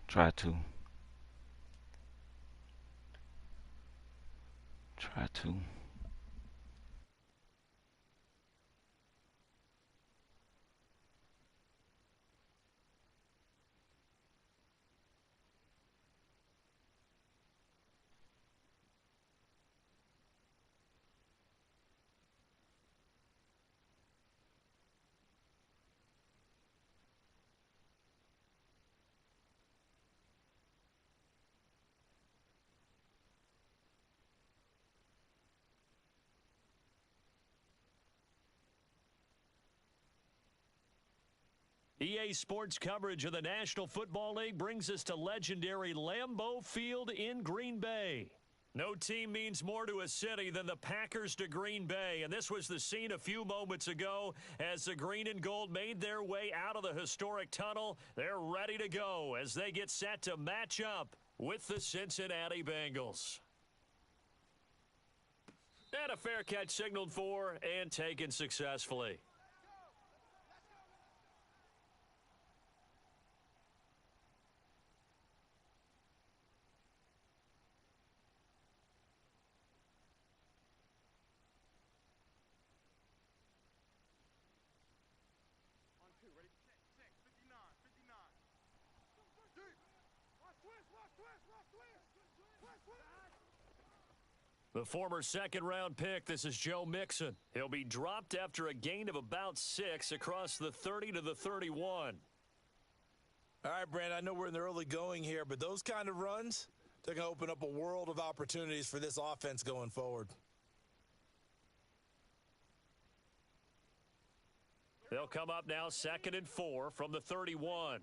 Try to. Try to. EA Sports coverage of the National Football League brings us to legendary Lambeau Field in Green Bay. No team means more to a city than the Packers to Green Bay, and this was the scene a few moments ago as the green and gold made their way out of the historic tunnel. They're ready to go as they get set to match up with the Cincinnati Bengals. And a fair catch signaled for and taken successfully. The former second-round pick, this is Joe Mixon. He'll be dropped after a gain of about 6 across the 30 to the 31. All right, Brand, I know we're in the early going here, but those kind of runs, they're going to open up a world of opportunities for this offense going forward. They'll come up now 2nd and 4 from the 31.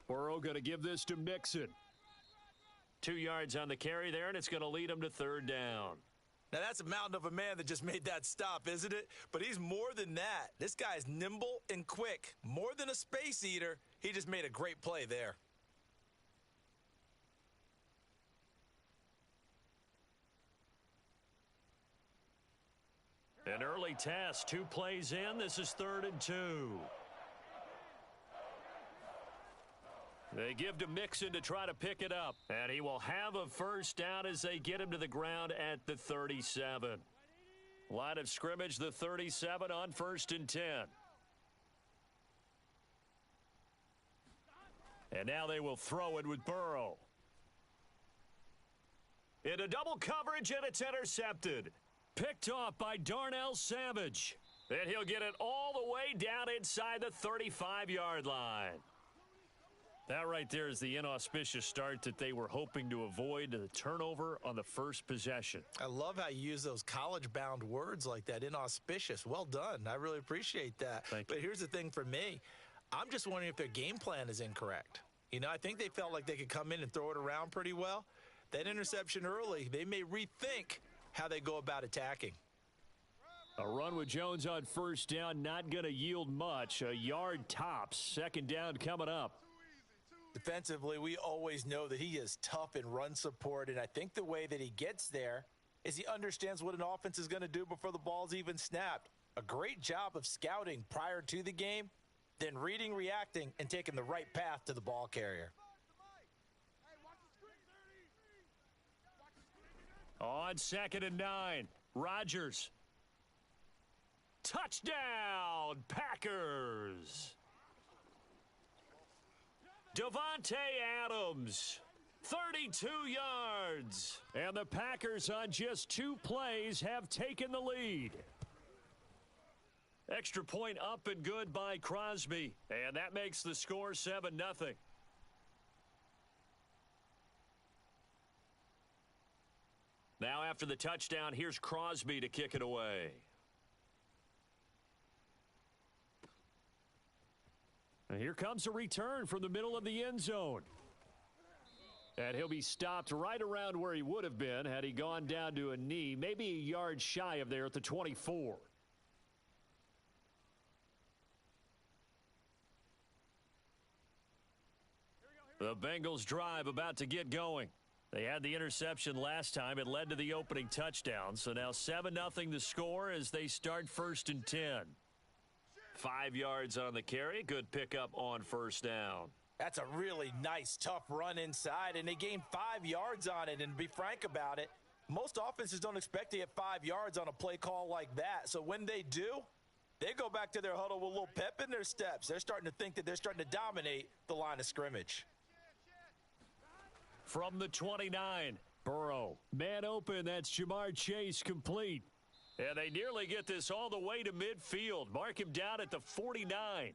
Burrow going to give this to Mixon. 2 yards on the carry there, and it's going to lead him to 3rd down. Now, that's a mountain of a man that just made that stop, isn't it? But he's more than that. This guy's nimble and quick. More than a space eater, he just made a great play there. An early test, 2 plays in. This is 3rd and 2. They give to Mixon to try to pick it up. And he will have a 1st down as they get him to the ground at the 37. Line of scrimmage, the 37 on 1st and 10. And now they will throw it with Burrow. Into double coverage, and it's intercepted. Picked off by Darnell Savage. And he'll get it all the way down inside the 35-yard line. That right there is the inauspicious start that they were hoping to avoid, the turnover on the first possession. I love how you use those college-bound words like that, inauspicious. Well done. I really appreciate that. Thank you. But here's the thing for me. I'm just wondering if their game plan is incorrect. You know, I think they felt like they could come in and throw it around pretty well. That interception early, they may rethink how they go about attacking. A run with Jones on 1st down, not going to yield much. A yard tops. 2nd down coming up. Defensively, we always know that he is tough in run support, and I think the way that he gets there is he understands what an offense is going to do before the ball's even snapped. A great job of scouting prior to the game, then reading, reacting, and taking the right path to the ball carrier. On 2nd and 9, Rodgers. Touchdown, Packers. Devontae Adams, 32 yards. And the Packers on just 2 plays have taken the lead. Extra point up and good by Crosby. And that makes the score 7-0. Now after the touchdown, here's Crosby to kick it away. And here comes a return from the middle of the end zone. And he'll be stopped right around where he would have been had he gone down to a knee, maybe a yard shy of there at the 24. The Bengals drive about to get going. They had the interception last time. It led to the opening touchdown. So now 7-0 the score as they start 1st and 10. 5 yards on the carry. Good pickup on first down. That's a really nice, tough run inside, and they gained 5 yards on it. And to be frank about it, most offenses don't expect to get 5 yards on a play call like that. So when they do, they go back to their huddle with a little pep in their steps. They're starting to think that they're starting to dominate the line of scrimmage. From the 29, Burrow. Man open, that's Jamar Chase complete. And they nearly get this all the way to midfield. Mark him down at the 49.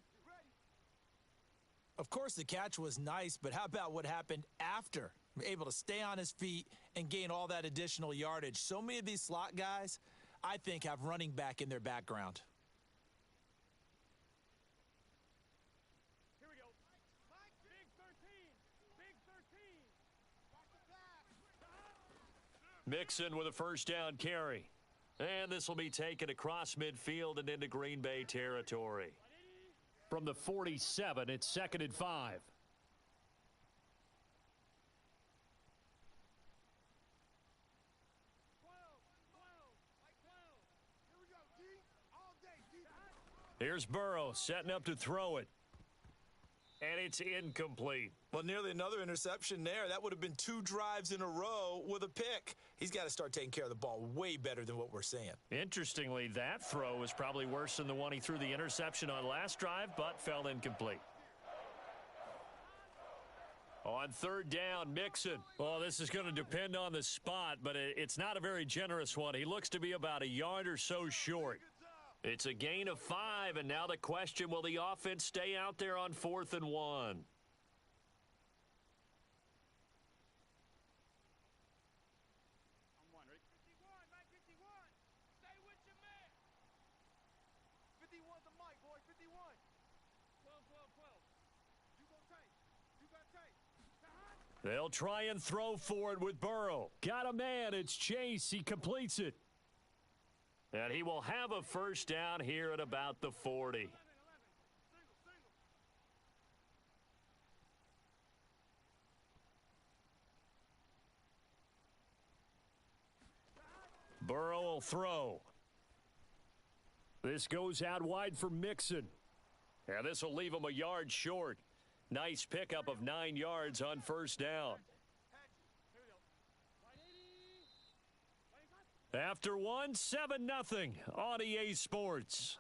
Of course, the catch was nice, but how about what happened after? Able to stay on his feet and gain all that additional yardage. So many of these slot guys, I think, have running back in their background. Here we go. Big 13. Big 13. Mixon with a first down carry. And this will be taken across midfield and into Green Bay territory. From the 47, it's 2nd and 5. Here's Burrow setting up to throw it. And it's incomplete. Well, nearly another interception there. That would have been 2 drives in a row with a pick. He's got to start taking care of the ball way better than what we're seeing. Interestingly, that throw was probably worse than the one he threw the interception on last drive, but fell incomplete. On 3rd down, Mixon. Well, this is going to depend on the spot, but it's not a very generous one. He looks to be about a yard or so short. It's a gain of 5, and now the question, will the offense stay out there on 4th and 1? They'll try and throw for it with Burrow. Got a man. It's Chase. He completes it. And he will have a first down here at about the 40. Burrow will throw. This goes out wide for Mixon. And this will leave him a yard short. Nice pickup of 9 yards on first down. After 1, 7-0 on EA Sports.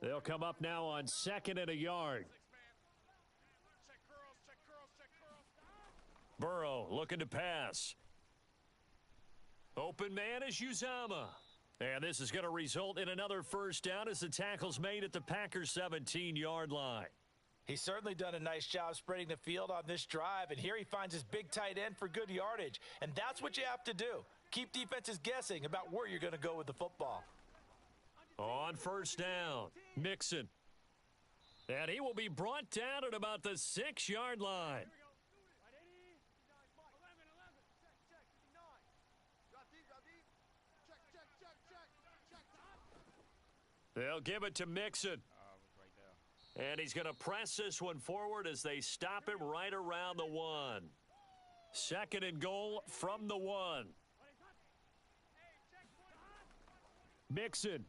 They'll come up now on 2nd and a yard. Burrow looking to pass. Open man is Uzama. And this is going to result in another first down as the tackle's made at the Packers' 17-yard line. He's certainly done a nice job spreading the field on this drive, and here he finds his big tight end for good yardage. And that's what you have to do. Keep defenses guessing about where you're going to go with the football. On first down, Mixon. And he will be brought down at about the 6-yard line. They'll give it to Mixon. And he's going to press this one forward as they stop him right around the 1. 2nd and goal from the 1. Mixon.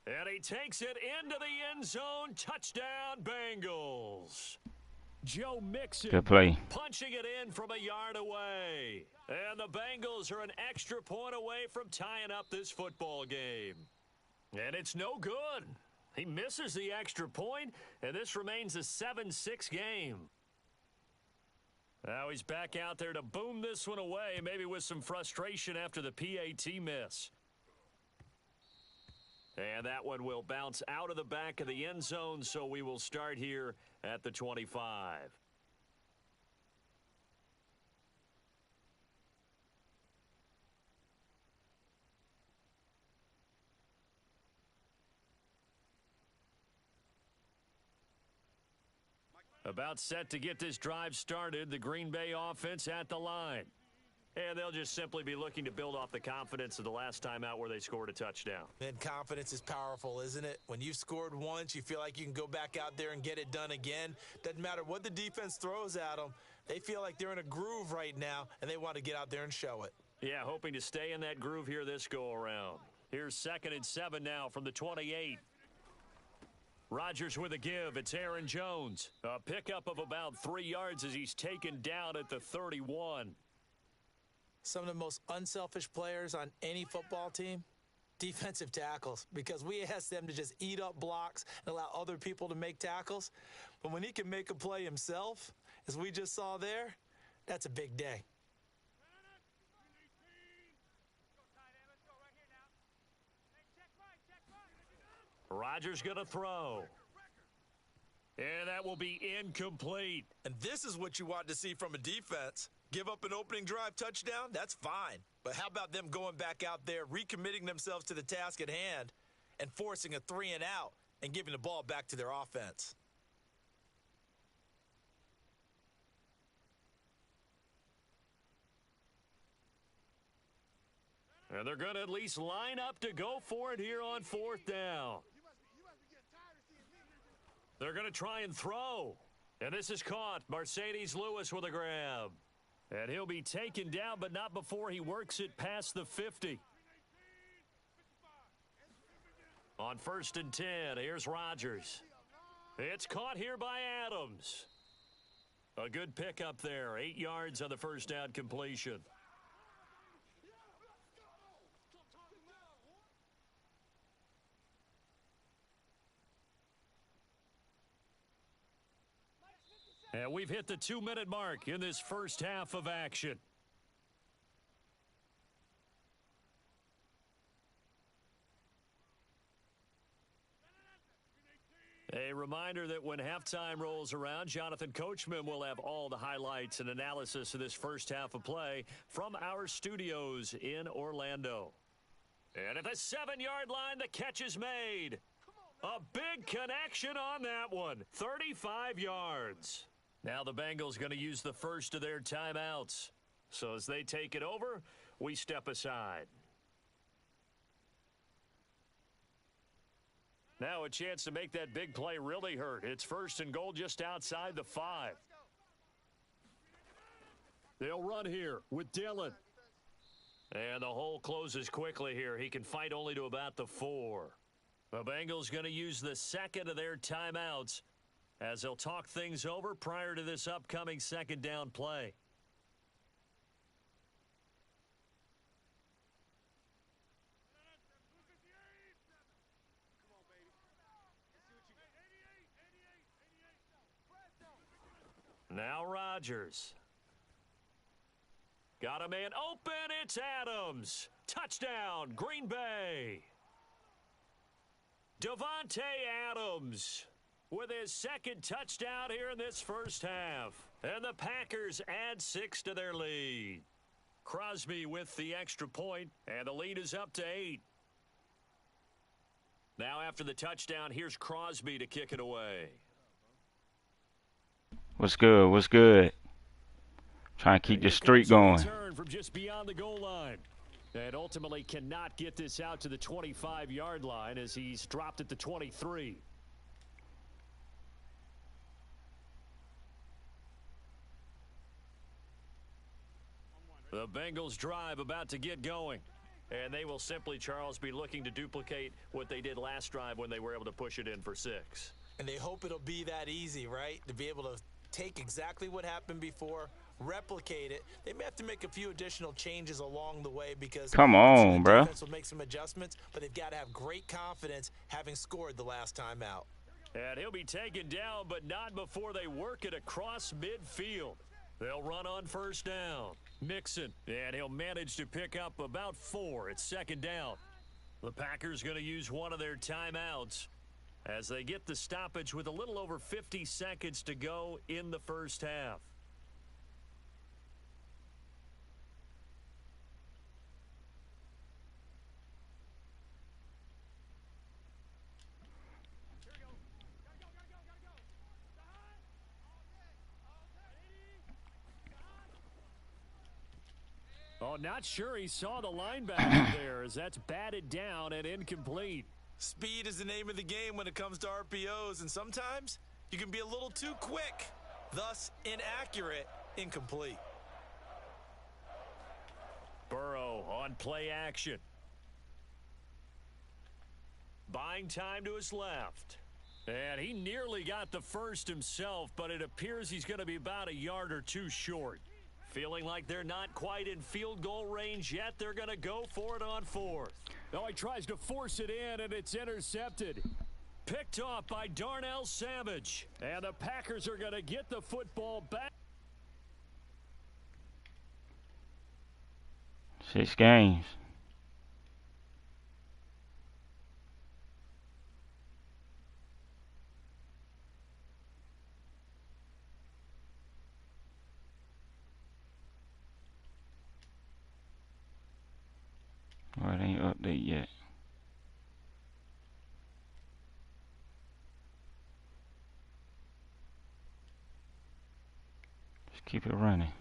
And he takes it into the end zone. Touchdown, Bengals. Joe Mixon. Good play. Punching it in from a yard away. And the Bengals are an extra point away from tying up this football game. And it's no good. He misses the extra point, and this remains a 7-6 game. Now he's back out there to boom this one away, maybe with some frustration after the PAT miss. And that one will bounce out of the back of the end zone, so we will start here at the 25. About set to get this drive started, the Green Bay offense at the line. And they'll just simply be looking to build off the confidence of the last time out where they scored a touchdown. And confidence is powerful, isn't it? When you've scored once, you feel like you can go back out there and get it done again. Doesn't matter what the defense throws at them. They feel like they're in a groove right now, and they want to get out there and show it. Yeah, hoping to stay in that groove here this go-around. Here's 2nd and 7 now from the 28. Rodgers with a give. It's Aaron Jones. A pickup of about 3 yards as he's taken down at the 31. Some of the most unselfish players on any football team, defensive tackles, because we ask them to just eat up blocks and allow other people to make tackles. But when he can make a play himself, as we just saw there, that's a big day. Rodgers going to throw. And that will be incomplete. And this is what you want to see from a defense. Give up an opening drive touchdown, that's fine. But how about them going back out there, recommitting themselves to the task at hand, and forcing a 3-and-out and giving the ball back to their offense? And they're going to at least line up to go for it here on 4th down. They're going to try and throw. And this is caught. Mercedes Lewis with a grab. And he'll be taken down, but not before he works it past the 50. On 1st and 10, here's Rodgers. It's caught here by Adams. A good pickup there. 8 yards on the first down completion. And we've hit the 2-minute mark in this first half of action. A reminder that when halftime rolls around, Jonathan Coachman will have all the highlights and analysis of this first half of play from our studios in Orlando. And at the 7-yard line, the catch is made. A big connection on that one. 35 yards. Now the Bengals going to use the first of their timeouts. So as they take it over, we step aside. Now a chance to make that big play really hurt. It's 1st and goal just outside the 5. They'll run here with Dillon. And the hole closes quickly here. He can fight only to about the 4. The Bengals going to use the second of their timeouts as they'll talk things over prior to this upcoming 2nd down play. Now Rodgers. Got a man open. It's Adams. Touchdown, Green Bay. Devontae Adams with his 2nd touchdown here in this first half. And the Packers add 6 to their lead. Crosby with the extra point, and the lead is up to 8. Now after the touchdown, here's Crosby to kick it away. What's good? What's good? Trying to keep this streak going. Return from just beyond the goal line. And ultimately cannot get this out to the 25-yard line as he's dropped at the 23. The Bengals drive about to get going. And they will simply, Charles, be looking to duplicate what they did last drive when they were able to push it in for 6. And they hope it'll be that easy, right? To be able to take exactly what happened before, replicate it. They may have to make a few additional changes along the way because come on, bro. Defense will make some adjustments, but they've got to have great confidence having scored the last time out. And he'll be taken down, but not before they work it across midfield. They'll run on 1st down. Mixon, and he'll manage to pick up about 4. It's 2nd down. The Packers going to use one of their timeouts as they get the stoppage with a little over 50 seconds to go in the first half. Oh, not sure he saw the linebacker there as that's batted down and incomplete. Speed is the name of the game when it comes to RPOs, and sometimes you can be a little too quick, thus inaccurate, incomplete. Burrow on play action. Buying time to his left. And he nearly got the first himself, but it appears he's going to be about a yard or two short. Feeling like they're not quite in field goal range yet, they're going to go for it on fourth. Oh, he tries to force it in, and it's intercepted. Picked off by Darnell Savage. And the Packers are going to get the football back. 6 games. Oh, it ain't update yet. Just keep it running.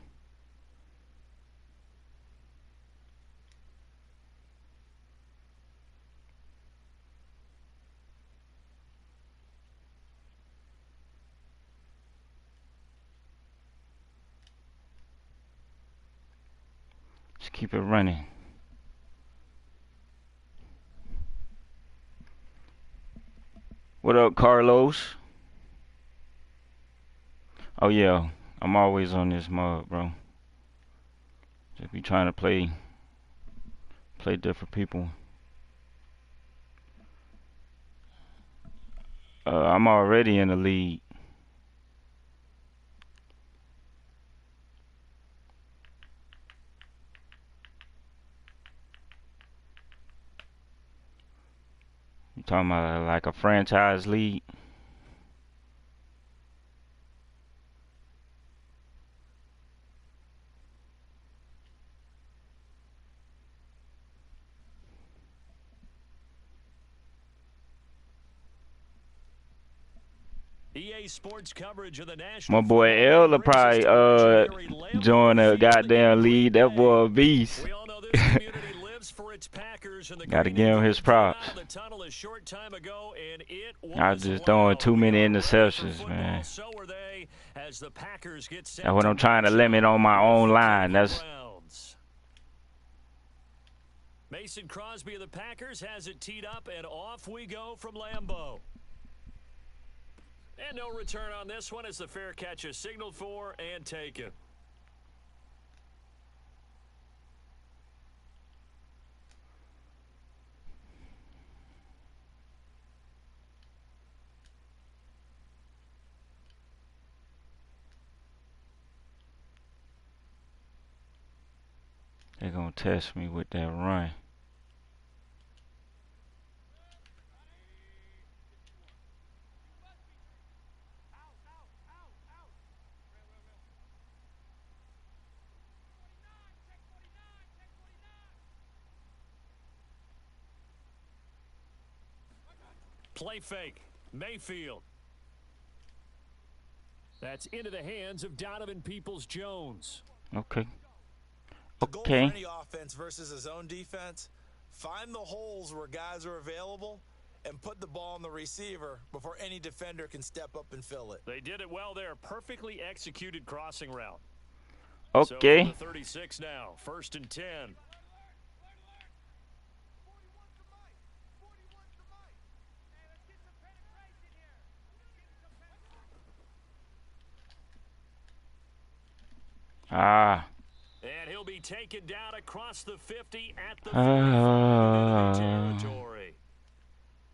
Just keep it running. What up, Carlos? Oh yeah, I'm always on this mug, bro. Just be trying to play different people. I'm already in the lead. You talking about like a franchise league? EA Sports coverage of the national. My boy L will probably join a goddamn lead. That boy a beast. We all know this community lives for its Packers, and the Gotta give him his props. the tunnel a short time ago, and it I was just throwing too many interceptions, man. So were they, as the Packers get set. That's what I'm trying to limit on my own line. That's Mason Crosby of the Packers has it teed up, and off we go from Lambeau. And no return on this one as the fair catch is signaled for and taken. They're gonna test me with that run. Play fake. Mayfield. That's into the hands of Donovan Peoples-Jones. Okay. The goal for any offense versus a zone defense, find the holes where guys are available and put the ball on the receiver before any defender can step up and fill it. They did it well there. Perfectly executed crossing route. Okay. So 36 now. 1st and 10. Ah. And he'll be taken down across the 50 at the 45 territory.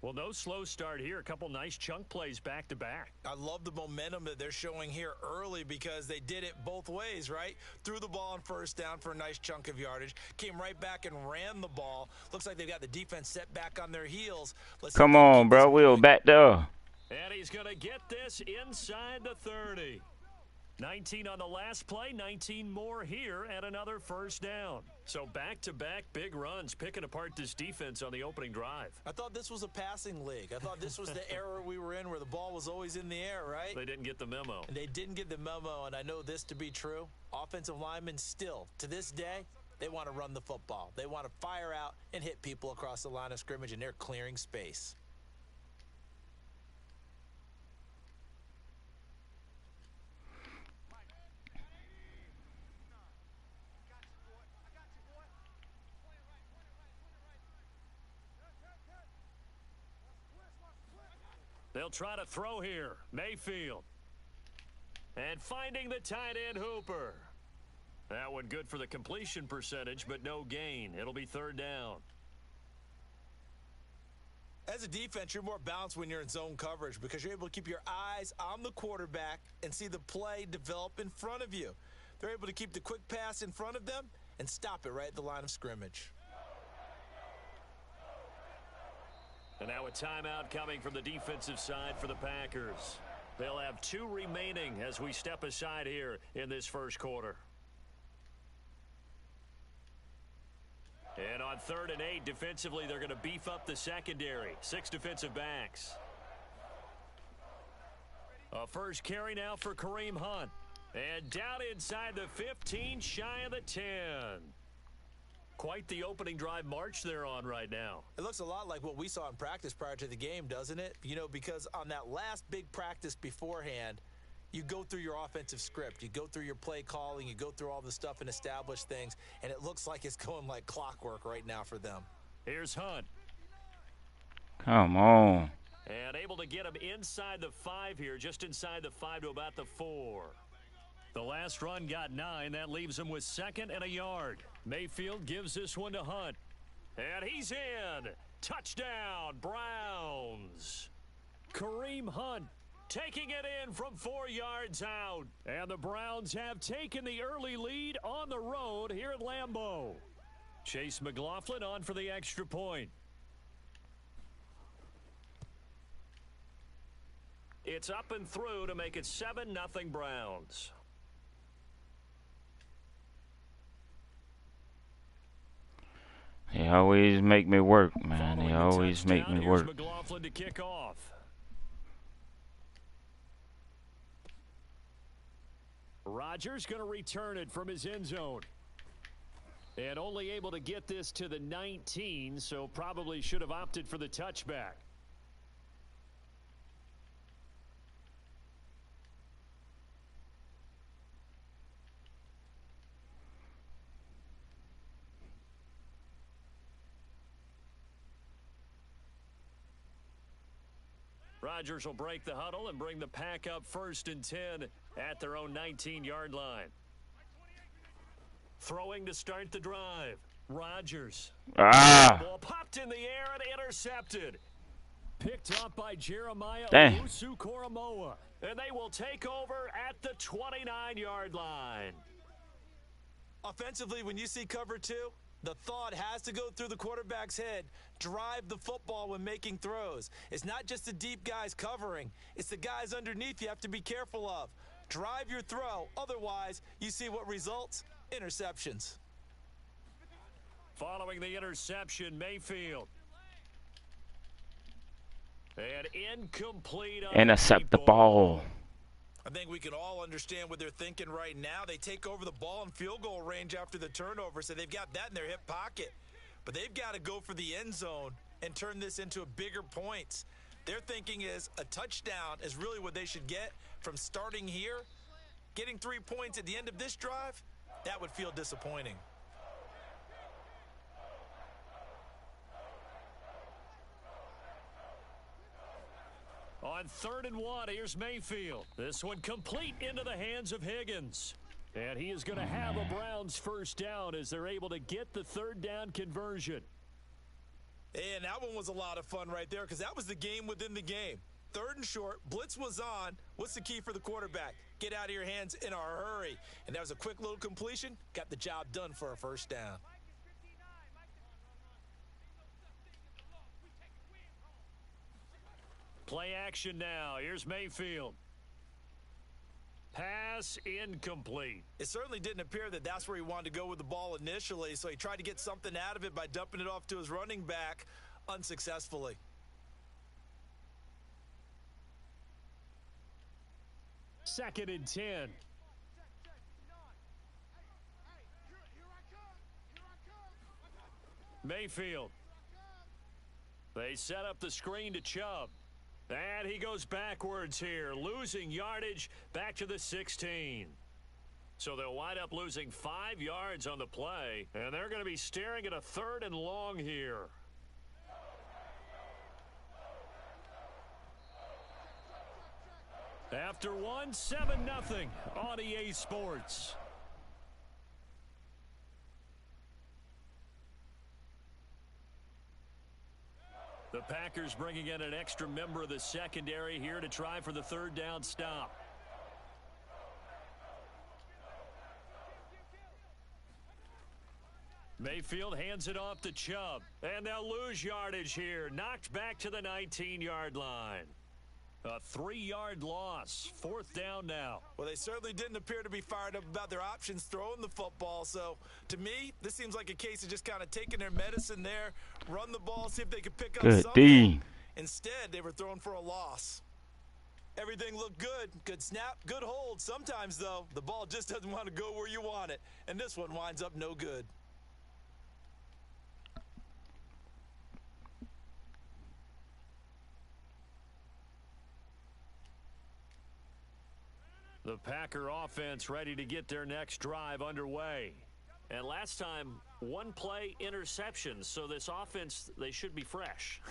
Well, no slow start here. A couple nice chunk plays back-to-back. I love the momentum that they're showing here early because they did it both ways, right? Threw the ball on 1st down for a nice chunk of yardage. Came right back and ran the ball. Looks like they've got the defense set back on their heels. Come on, bro. We'll back there. And he's going to get this inside the 30. 19 on the last play, 19 more here, and another 1st down. So back-to-back big runs, picking apart this defense on the opening drive. I thought this was a passing league. I thought this was the era we were in where the ball was always in the air, right? They didn't get the memo. And they didn't get the memo, and I know this to be true. Offensive linemen still, to this day, They want to run the football. They want to fire out and hit people across the line of scrimmage, and they're clearing space. They'll try to throw here. Mayfield. And finding the tight end Hooper. That one good for the completion percentage, but no gain. It'll be third down. As a defense, you're more balanced when you're in zone coverage because you're able to keep your eyes on the quarterback and see the play develop in front of you. They're able to keep the quick pass in front of them and stop it right at the line of scrimmage. And now a timeout coming from the defensive side for the Packers. They'll have 2 remaining as we step aside here in this first quarter. And on 3rd and 8, defensively, they're going to beef up the secondary. 6 defensive backs. A first carry now for Kareem Hunt. And down inside the 15, shy of the 10. Quite the opening drive march they're on right now. It looks a lot like what we saw in practice prior to the game, doesn't it? You know, because on that last big practice beforehand, you go through your offensive script. You go through your play calling. You go through all the stuff and establish things. And it looks like it's going like clockwork right now for them. Here's Hunt. Come on. And able to get him inside the 5 here, just inside the 5 to about the 4. The last run got 9. That leaves him with 2nd and a yard. Mayfield gives this one to Hunt. And he's in. Touchdown, Browns. Kareem Hunt taking it in from 4 yards out. And the Browns have taken the early lead on the road here at Lambeau. Chase McLaughlin on for the extra point. It's up and through to make it 7-0 Browns. They always make me work, man. They always make me work. McLaughlin to kick off. Rodgers going to return it from his end zone. And only able to get this to the 19, so probably should have opted for the touchback. Rodgers will break the huddle and bring the pack up 1st and 10 at their own 19-yard line. Throwing to start the drive. Rodgers. Ball popped in the air and intercepted. Picked up by Jeremiah Owusu-Koramoah. And they will take over at the 29-yard line. Offensively, when you see cover 2, the thought has to go through the quarterback's head. Drive the football when making throws. It's not just the deep guys covering. It's the guys underneath you have to be careful of. Drive your throw. Otherwise, you see what results? Interceptions. Following the interception, Mayfield. And incomplete. Intercept the ball. I think we can all understand what they're thinking right now. They take over the ball in field goal range after the turnover, so they've got that in their hip pocket. But they've got to go for the end zone and turn this into bigger points. Their thinking is a touchdown is really what they should get from starting here. Getting 3 points at the end of this drive, that would feel disappointing. On 3rd and 1, here's Mayfield. This one complete into the hands of Higgins. And he is going to have a Browns first down as they're able to get the 3rd down conversion. And that one was a lot of fun right there because that was the game within the game. 3rd and short, blitz was on. What's the key for the quarterback? Get out of your hands in a hurry. And that was a quick little completion. Got the job done for a first down. Play action now. Here's Mayfield. Pass incomplete. It certainly didn't appear that that's where he wanted to go with the ball initially, so he tried to get something out of it by dumping it off to his running back unsuccessfully. Second and 10. Mayfield. They set up the screen to Chubb. And he goes backwards here, losing yardage back to the 16. So they'll wind up losing 5 yards on the play, and they're going to be staring at a 3rd and long here. After one, 7-0 on EA Sports. The Packers bringing in an extra member of the secondary here to try for the 3rd down stop. Mayfield hands it off to Chubb, and they'll lose yardage here, knocked back to the 19-yard line. A 3-yard loss, 4th down now. Well, they certainly didn't appear to be fired up about their options throwing the football. So, to me, this seems like a case of just kind of taking their medicine there, run the ball, see if they could pick up something. D. Instead, they were throwing for a loss. Everything looked good. Good snap, good hold. Sometimes, though, the ball just doesn't want to go where you want it. And this one winds up no good. The Packer offense ready to get their next drive underway. And last time, 1 play interception. So this offense, they should be fresh.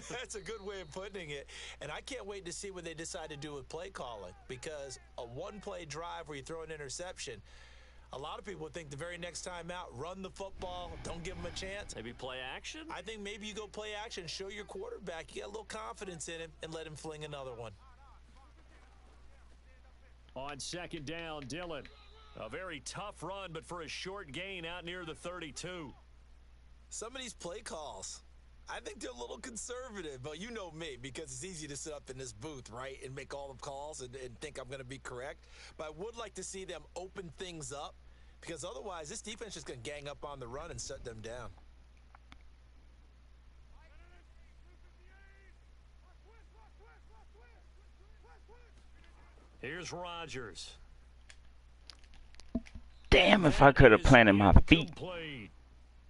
That's a good way of putting it. And I can't wait to see what they decide to do with play calling. Because a 1-play drive where you throw an interception, a lot of people would think the very next time out, run the football, don't give them a chance. Maybe play action? I think maybe you go play action, show your quarterback, you got a little confidence in him, and let him fling another one. On 2nd down, Dillon. A very tough run, but for a short gain out near the 32. Some of these play calls, I think they're a little conservative, but you know me, because it's easy to sit up in this booth, right, and make all the calls and think I'm going to be correct. But I would like to see them open things up, because otherwise this defense is just going to gang up on the run and shut them down. Here's Rodgers. Damn, if I could have planted my feet.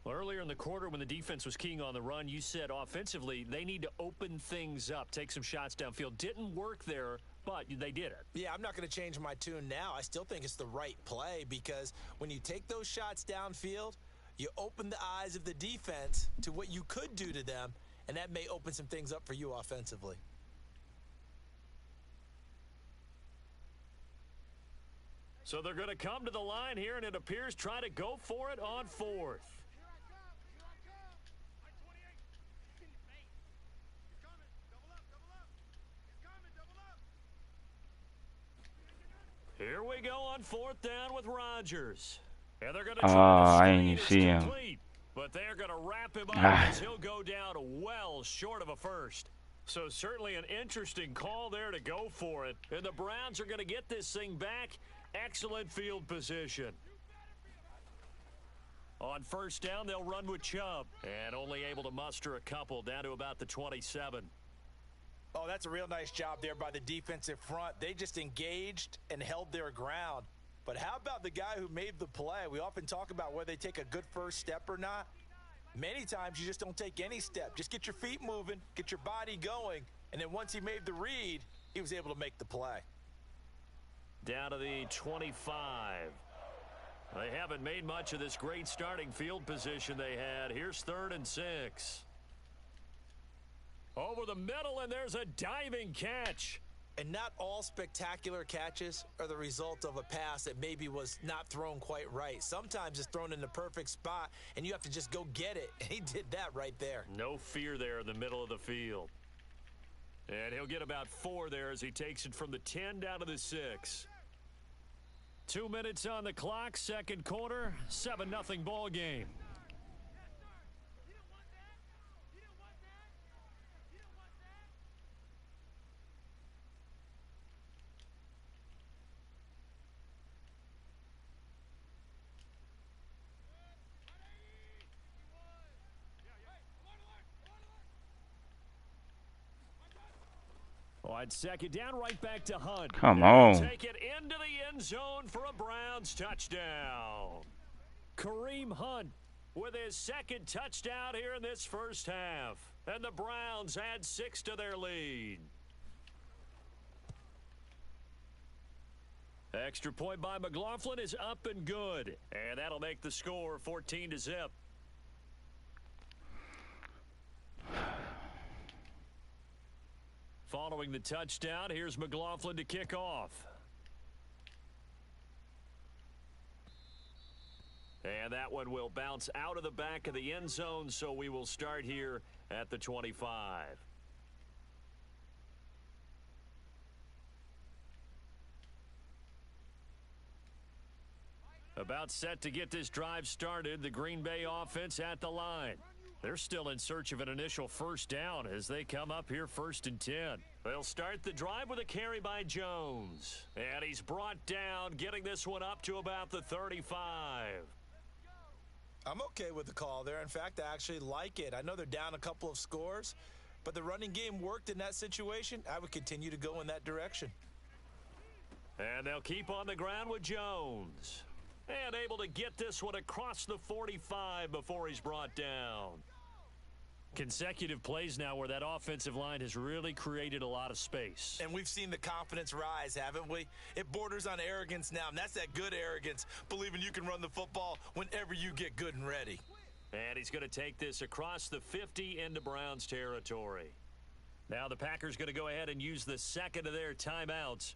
Earlier in the quarter when the defense was keying on the run, you said offensively they need to open things up, take some shots downfield. Didn't work there, but they did it. Yeah, I'm not going to change my tune now. I still think it's the right play because when you take those shots downfield, you open the eyes of the defense to what you could do to them, and that may open some things up for you offensively. So they're going to come to the line here, and it appears try to go for it on 4th. Here we go on 4th down with Rodgers. And they're going to try I didn't see him. Complete, but they're going to wrap him up as he'll go down well short of a first. So certainly an interesting call there to go for it. And the Browns are going to get this thing back. Excellent field position. On 1st down, they'll run with Chubb. And only able to muster a couple down to about the 27. Oh, that's a real nice job there by the defensive front. They just engaged and held their ground. But how about the guy who made the play? We often talk about whether they take a good first step or not. Many times you just don't take any step. Just get your feet moving, get your body going, and then once he made the read, he was able to make the play. Down to the 25. They haven't made much of this great starting field position they had. Here's 3rd and 6. Over the middle, and there's a diving catch. And not all spectacular catches are the result of a pass that maybe was not thrown quite right. Sometimes it's thrown in the perfect spot, and you have to just go get it. And he did that right there. No fear there in the middle of the field. And he'll get about 4 there as he takes it from the 10 down to the 6. 2 minutes on the clock, 2nd quarter, 7-0 ball game. On 2nd down, right back to Hunt. Come on. Take it into the end zone for a Browns touchdown. Kareem Hunt with his second touchdown here in this first half. And the Browns add 6 to their lead. Extra point by McLaughlin is up and good. And that'll make the score 14-0. Following the touchdown, here's McLaughlin to kick off. And that one will bounce out of the back of the end zone, so we will start here at the 25. About set to get this drive started, the Green Bay offense at the line. They're still in search of an initial first down as they come up here 1st and 10. They'll start the drive with a carry by Jones. And he's brought down, getting this one up to about the 35. I'm okay with the call there. In fact, I actually like it. I know they're down a couple of scores, but the running game worked in that situation. I would continue to go in that direction. And they'll keep on the ground with Jones. And able to get this one across the 45 before he's brought down. Consecutive plays now where that offensive line has really created a lot of space. And we've seen the confidence rise, haven't we? It borders on arrogance now, and that's that good arrogance, believing you can run the football whenever you get good and ready. And he's going to take this across the 50 into Browns territory. Now the Packers going to go ahead and use the second of their timeouts.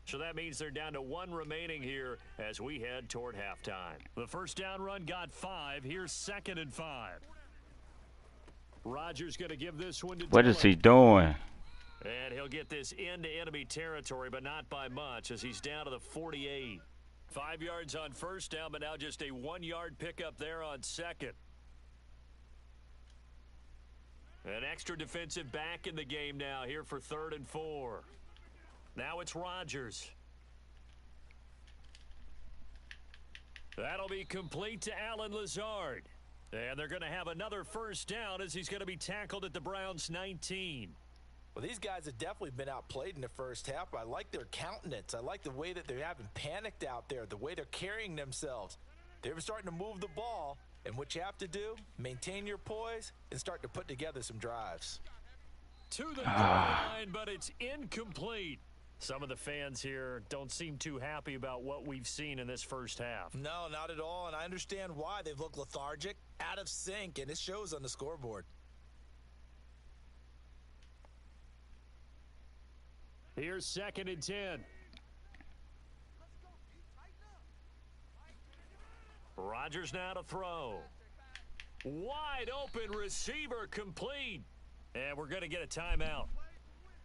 So that means they're down to 1 remaining here as we head toward halftime. The first down run got 5. Here's 2nd and 5. Rodgers going to give this one to What Dillon. is he doing? And he'll get this into enemy territory, but not by much as he's down to the 48. 5 yards on first down, but now just a 1-yard pickup there on second. An extra defensive back in the game now here for 3rd and 4. Now it's Rodgers. That'll be complete to Allen Lazard. And they're going to have another first down as he's going to be tackled at the Browns' 19. Well, these guys have definitely been outplayed in the first half. I like their countenance. I like the way that they haven't panicked out there, the way they're carrying themselves. They're starting to move the ball, and what you have to do, maintain your poise and start to put together some drives. To the goal line, but it's incomplete. Some of the fans here don't seem too happy about what we've seen in this first half. No, not at all, and I understand why. They've looked lethargic, out of sync, and it shows on the scoreboard. Here's 2nd and 10. Rodgers now to throw. Wide open receiver complete. And we're going to get a timeout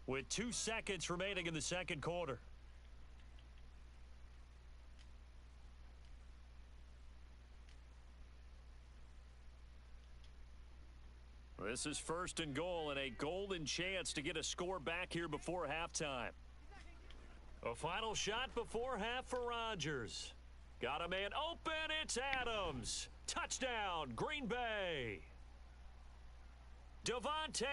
with 2 seconds remaining in the second quarter. This is 1st and goal and a golden chance to get a score back here before halftime. A final shot before half for Rodgers. Got a man open. It's Adams. Touchdown, Green Bay. Davante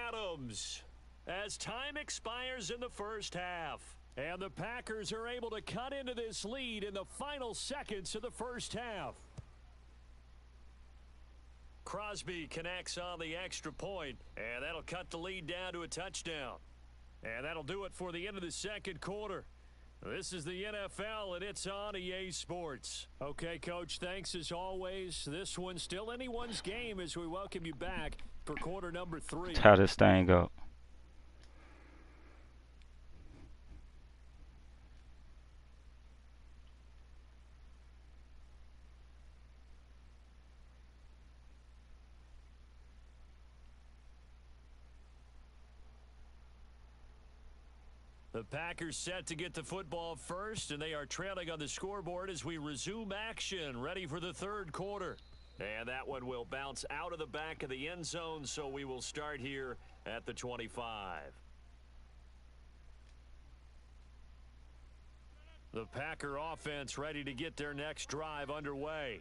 Adams as time expires in the first half. And the Packers are able to cut into this lead in the final seconds of the first half. Crosby connects on the extra point, and that'll cut the lead down to a touchdown. And that'll do it for the end of the second quarter. This is the NFL, and it's on EA Sports. Okay, Coach, thanks as always. This one's still anyone's game as we welcome you back for quarter number 3. That's how this thing go. The Packers set to get the football first, and they are trailing on the scoreboard as we resume action, ready for the third quarter. And that one will bounce out of the back of the end zone, so we will start here at the 25. The Packer offense ready to get their next drive underway.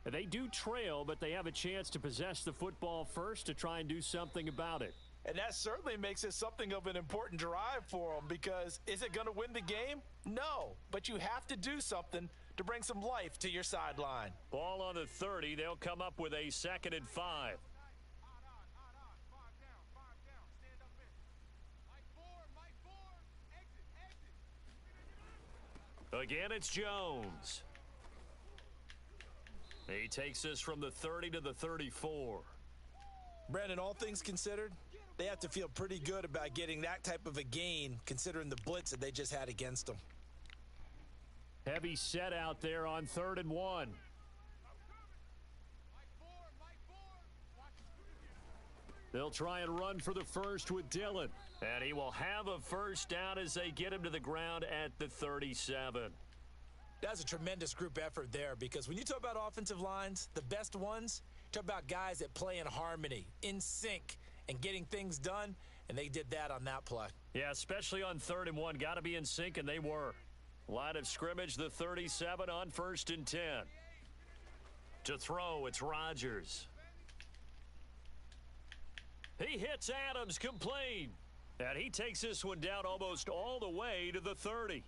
They do trail, but they have a chance to possess the football first to try and do something about it. And that certainly makes it something of an important drive for them, because is it going to win the game? No, but you have to do something to bring some life to your sideline. Ball on the 30. They'll come up with a 2nd and 5. Again, it's Jones. He takes this from the 30 to the 34. Brandon, all things considered, they have to feel pretty good about getting that type of a gain considering the blitz that they just had against them. Heavy set out there on 3rd and 1. They'll try and run for the first with Dillon. And he will have a first down as they get him to the ground at the 37. That's a tremendous group effort there because when you talk about offensive lines, the best ones, talk about guys that play in harmony, in sync, and getting things done, and they did that on that play. Yeah, especially on 3rd and 1. Got to be in sync, and they were. Line of scrimmage, the 37 on 1st and 10. To throw, it's Rodgers. He hits Adams complete. And he takes this one down almost all the way to the 30.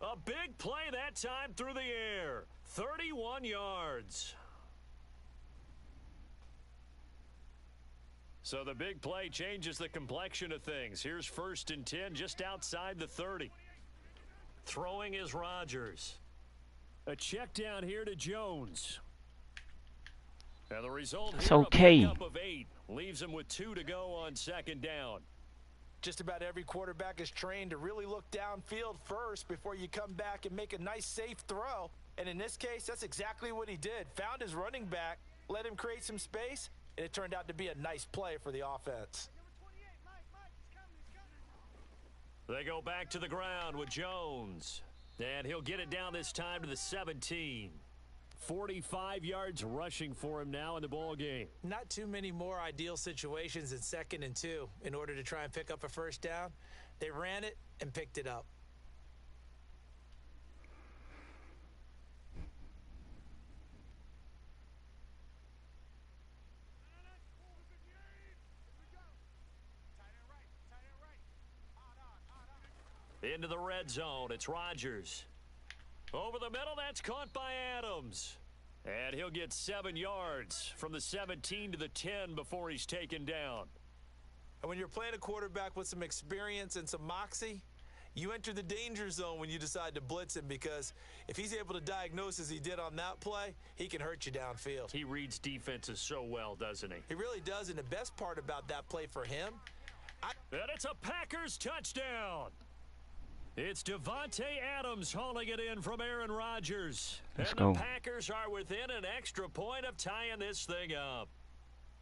A big play that time through the air. 31 yards. So the big play changes the complexion of things. Here's 1st and 10 just outside the 30. Throwing is Rodgers. A check down here to Jones. And the result It's here, okay. a pickup of 8. Leaves him with 2 to go on 2nd down. Just about every quarterback is trained to really look downfield first before you come back and make a nice, safe throw. And in this case, that's exactly what he did. Found his running back, let him create some space, and it turned out to be a nice play for the offense. They go back to the ground with Jones. And he'll get it down this time to the 17. 45 yards rushing for him now in the ball game. Not too many more ideal situations in 2nd and 2 in order to try and pick up a first down. They ran it and picked it up. Into the red zone. It's Rodgers. Over the middle, that's caught by Adams. And he'll get 7 yards from the 17 to the 10 before he's taken down. And when you're playing a quarterback with some experience and some moxie, you enter the danger zone when you decide to blitz him because if he's able to diagnose as he did on that play, he can hurt you downfield. He reads defenses so well, doesn't he? He really does, and the best part about that play for him... And it's a Packers touchdown. It's Devontae Adams hauling it in from Aaron Rodgers. Let's and go. The Packers are within an extra point of tying this thing up.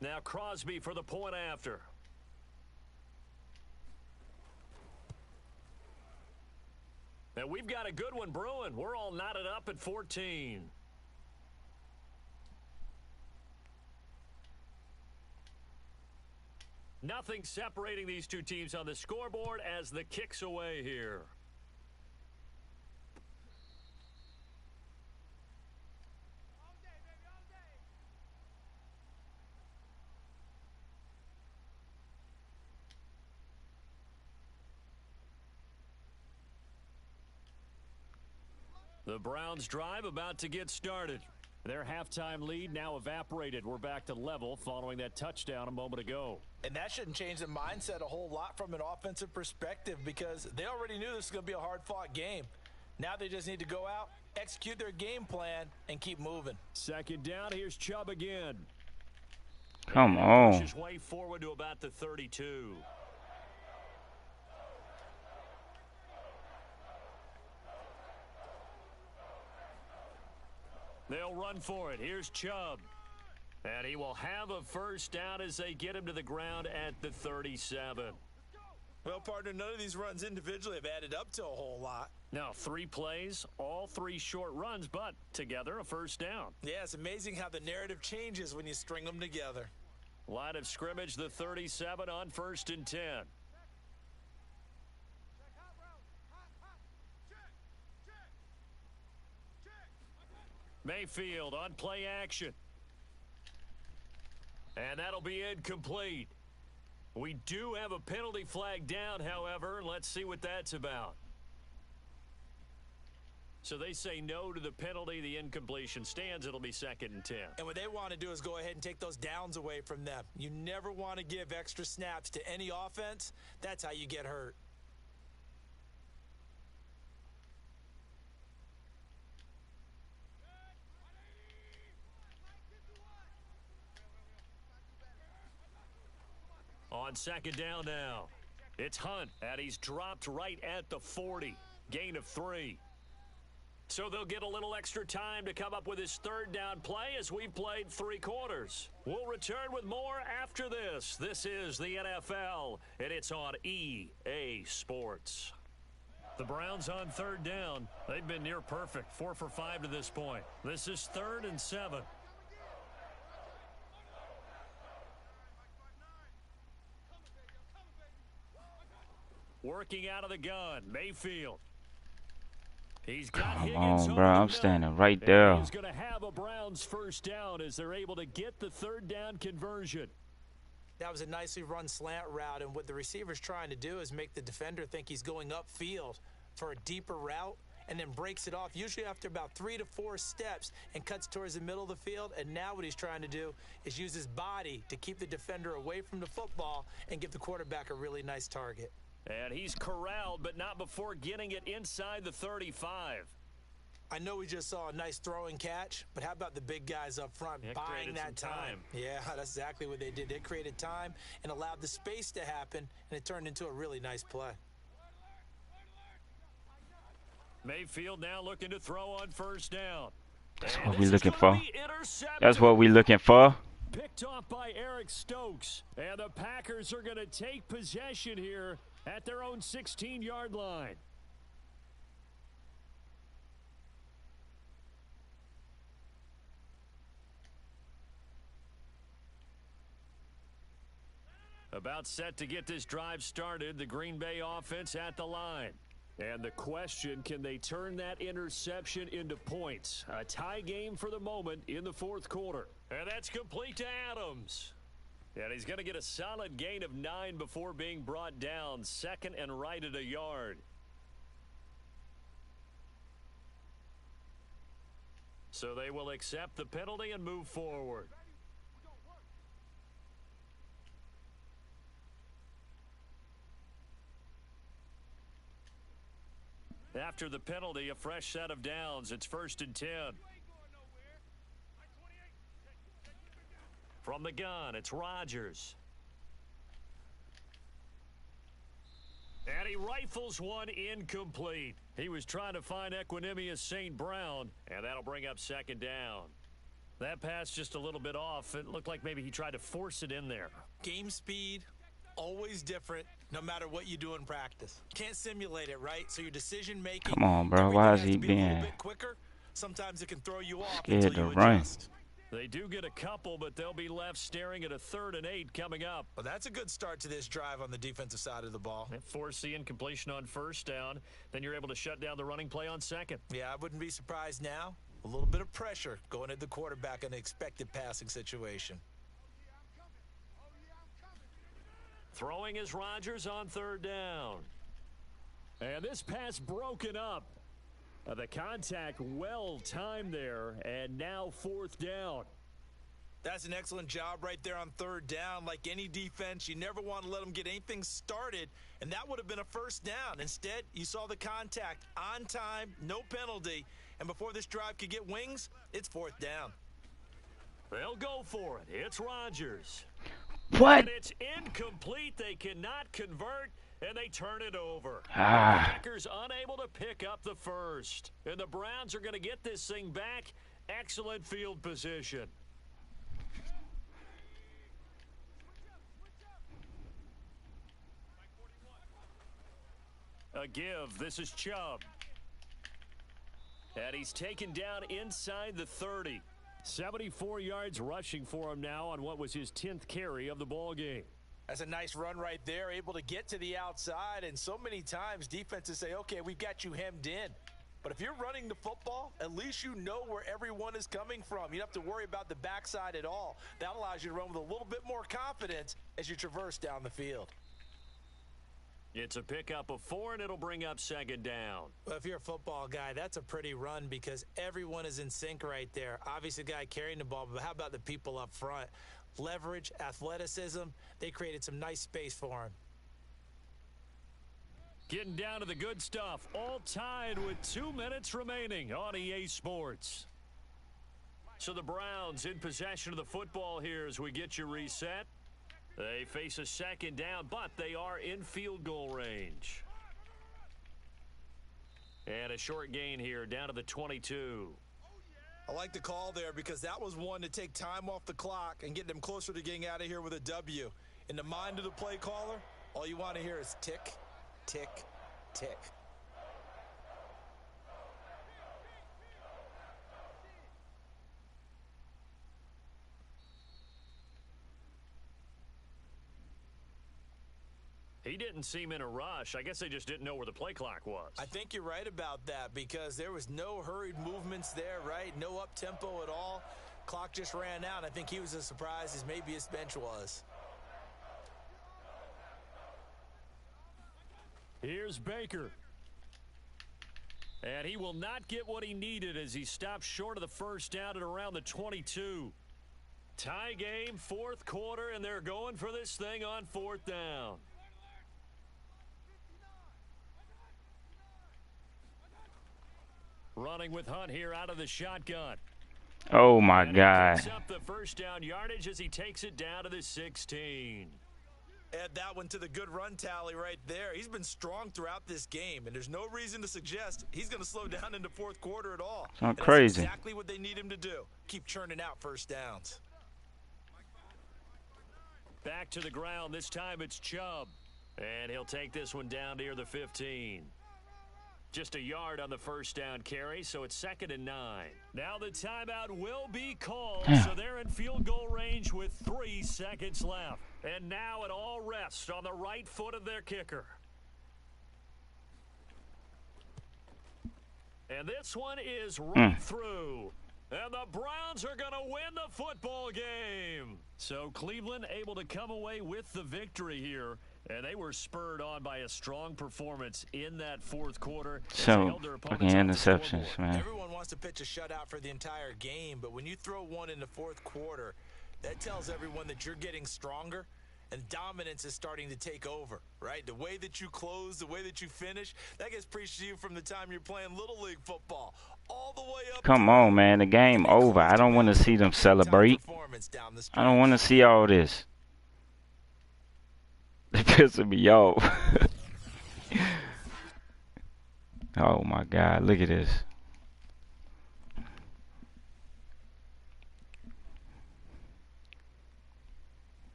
Now Crosby for the point after. And we've got a good one brewing. We're all knotted up at 14. Nothing separating these two teams on the scoreboard as the kick's away here. The Browns drive about to get started. Their halftime lead now evaporated. We're back to level following that touchdown a moment ago. And that shouldn't change the mindset a whole lot from an offensive perspective because they already knew this was going to be a hard-fought game. Now they just need to go out, execute their game plan, and keep moving. 2nd down, here's Chubb again. Come on. Pushes way forward to about the 32. They'll run for it. Here's Chubb. And he will have a first down as they get him to the ground at the 37. Well, partner, none of these runs individually have added up to a whole lot. Now, 3 plays, all 3 short runs, but together a first down. Yeah, it's amazing how the narrative changes when you string them together. Line of scrimmage, the 37 on 1st and 10. Mayfield on play action. And that'll be incomplete. We do have a penalty flag down, however. Let's see what that's about. So they say no to the penalty. The incompletion stands. It'll be 2nd and 10. And what they want to do is go ahead and take those downs away from them. You never want to give extra snaps to any offense. That's how you get hurt. On 2nd down now, it's Hunt, and he's dropped right at the 40. Gain of 3. So they'll get a little extra time to come up with his 3rd down play as we've played 3 quarters. We'll return with more after this. This is the NFL, and it's on EA Sports. The Browns on 3rd down. They've been near perfect, 4 for 5 to this point. This is 3rd and 7. Working out of the gun, Mayfield. He's got Come Higgins on, bro. over the I'm middle. standing right And there. he's going to have a Browns 1st down as they're able to get the 3rd down conversion. That was a nicely run slant route, and what the receiver's trying to do is make the defender think he's going upfield for a deeper route and then breaks it off, usually after about 3 to 4 steps, and cuts towards the middle of the field. And now what he's trying to do is use his body to keep the defender away from the football and give the quarterback a really nice target. And he's corralled, but not before getting it inside the 35. I know we just saw a nice throwing catch, but how about the big guys up front buying that time? Yeah, that's exactly what they did. They created time and allowed the space to happen, and it turned into a really nice play. Mayfield now looking to throw on 1st down. That's And what this we're is looking gonna for. be intercepted. That's what we're looking for. Picked off by Eric Stokes. And the Packers are going to take possession here at their own 16-yard line. About set to get this drive started, the Green Bay offense at the line. And the question, can they turn that interception into points? A tie game for the moment in the 4th quarter. And that's complete to Adams. And he's going to get a solid gain of 9 before being brought down. 2nd and right at a yard. So they will accept the penalty and move forward. After the penalty, a fresh set of downs. It's 1st and 10. From the gun, it's Rodgers. And he rifles one incomplete. He was trying to find Equanimous St. Brown, and that'll bring up 2nd down. That pass just a little bit off. It looked like maybe he tried to force it in there. Game speed, always different, no matter what you do in practice. Can't simulate it, right? So your decision making. Come on, bro. Why is he be a little being bit quicker? Sometimes it can throw you off scared until to you run? adjust. They do get a couple, but they'll be left staring at a 3rd and 8 coming up. Well, that's a good start to this drive on the defensive side of the ball. They force the incompletion on 1st down. Then you're able to shut down the running play on 2nd. Yeah, I wouldn't be surprised now. A little bit of pressure going at the quarterback in an expected passing situation. Throwing is Rodgers on 3rd down. And this pass broken up. The contact well timed there, and now 4th down. That's an excellent job right there on 3rd down. Like any defense, you never want to let them get anything started, and that would have been a 1st down. Instead, you saw the contact on time, no penalty, and before this drive could get wings, it's 4th down. They'll go for it. It's Rodgers. What? And it's incomplete. They cannot convert, and they turn it over. The Packers unable to pick up the 1st. And the Browns are going to get this thing back. Excellent field position. A give. This is Chubb. And he's taken down inside the 30. 74 yards rushing for him now on what was his 10th carry of the ball game. That's a nice run right there, able to get to the outside, and so many times defenses say, okay, we've got you hemmed in. But if you're running the football, at least you know where everyone is coming from. You don't have to worry about the backside at all. That allows you to run with a little bit more confidence as you traverse down the field. It's a pickup of 4, and it'll bring up second down. Well, if you're a football guy, that's a pretty run because everyone is in sync right there. Obviously, the guy carrying the ball, but how about the people up front? Leverage, athleticism, they created some nice space for him. Getting down to the good stuff, all tied with 2 minutes remaining on EA Sports. So the Browns in possession of the football here as we get you reset. They face a second down, but they are in field goal range. And a short gain here down to the 22. I like the call there because that was one to take time off the clock and get them closer to getting out of here with a W. In the mind of the play caller, all you want to hear is tick, tick, tick. He didn't seem in a rush. I guess they just didn't know where the play clock was. I think you're right about that because there was no hurried movements there, right? No up-tempo at all. Clock just ran out. I think he was as surprised as maybe his bench was. Here's Baker. And he will not get what he needed as he stops short of the first down at around the 22. Tie game, fourth quarter, and they're going for this thing on fourth down. Running with Hunt here out of the shotgun. Oh, my God. He picks up the first down yardage as he takes it down to the 16. Add that one to the good run tally right there. He's been strong throughout this game, and there's no reason to suggest he's going to slow down in the fourth quarter at all. It's not crazy. That's exactly what they need him to do. Keep churning out first downs. Back to the ground. This time it's Chubb. And he'll take this one down near the 15. Just a yard on the first down carry, so it's 2nd and 9. Now the timeout will be called, so they're in field goal range with 3 seconds left. And now it all rests on the right foot of their kicker. And this one is right through. And the Browns are going to win the football game. So Cleveland able to come away with the victory here. And they were spurred on by a strong performance in that fourth quarter. So, fucking interceptions, man. Everyone wants to pitch a shutout for the entire game, but when you throw one in the fourth quarter, that tells everyone that you're getting stronger and dominance is starting to take over, right? The way that you close, the way that you finish, that gets preached to you from the time you're playing Little League football. All the way up. Come on, man. The game over. I don't want to see them celebrate. I don't want to see all this. They're pissing me off. Oh, my God. Look at this.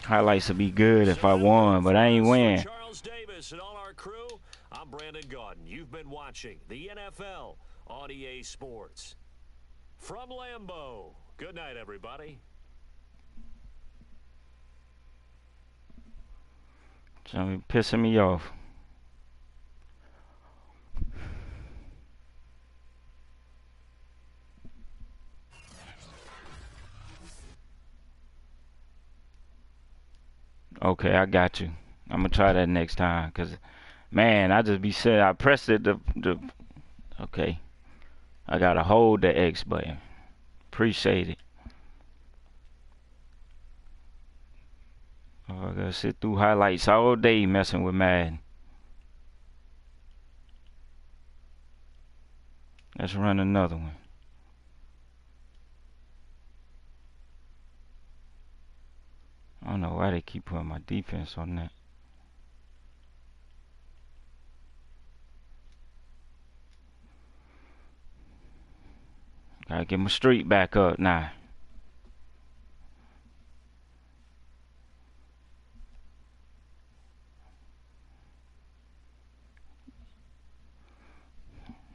Highlights would be good if I won, but I ain't win. Charles Davis and all our crew, I'm Brandon Gaudin. You've been watching the NFL on EA Sports. From Lambeau, good night, everybody. So pissing me off. Okay, I got you. I'm gonna try that next time, cause, man, I just be saying I pressed it. Okay. I gotta hold the X button. Appreciate it. Oh, I gotta sit through highlights all day messing with Madden. Let's run another one. I don't know why they keep putting my defense on that. Gotta get my streak back up now.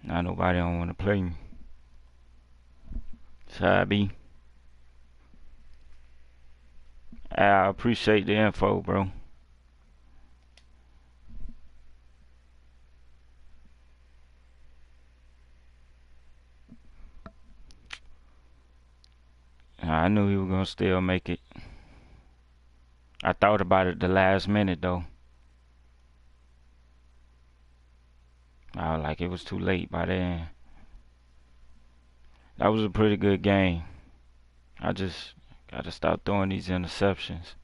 Now nobody don't want to play me. Sabi. I appreciate the info, bro. I knew he was gonna still make it. I thought about it the last minute though. I was like, it was too late by then. That was a pretty good game. I just gotta stop throwing these interceptions.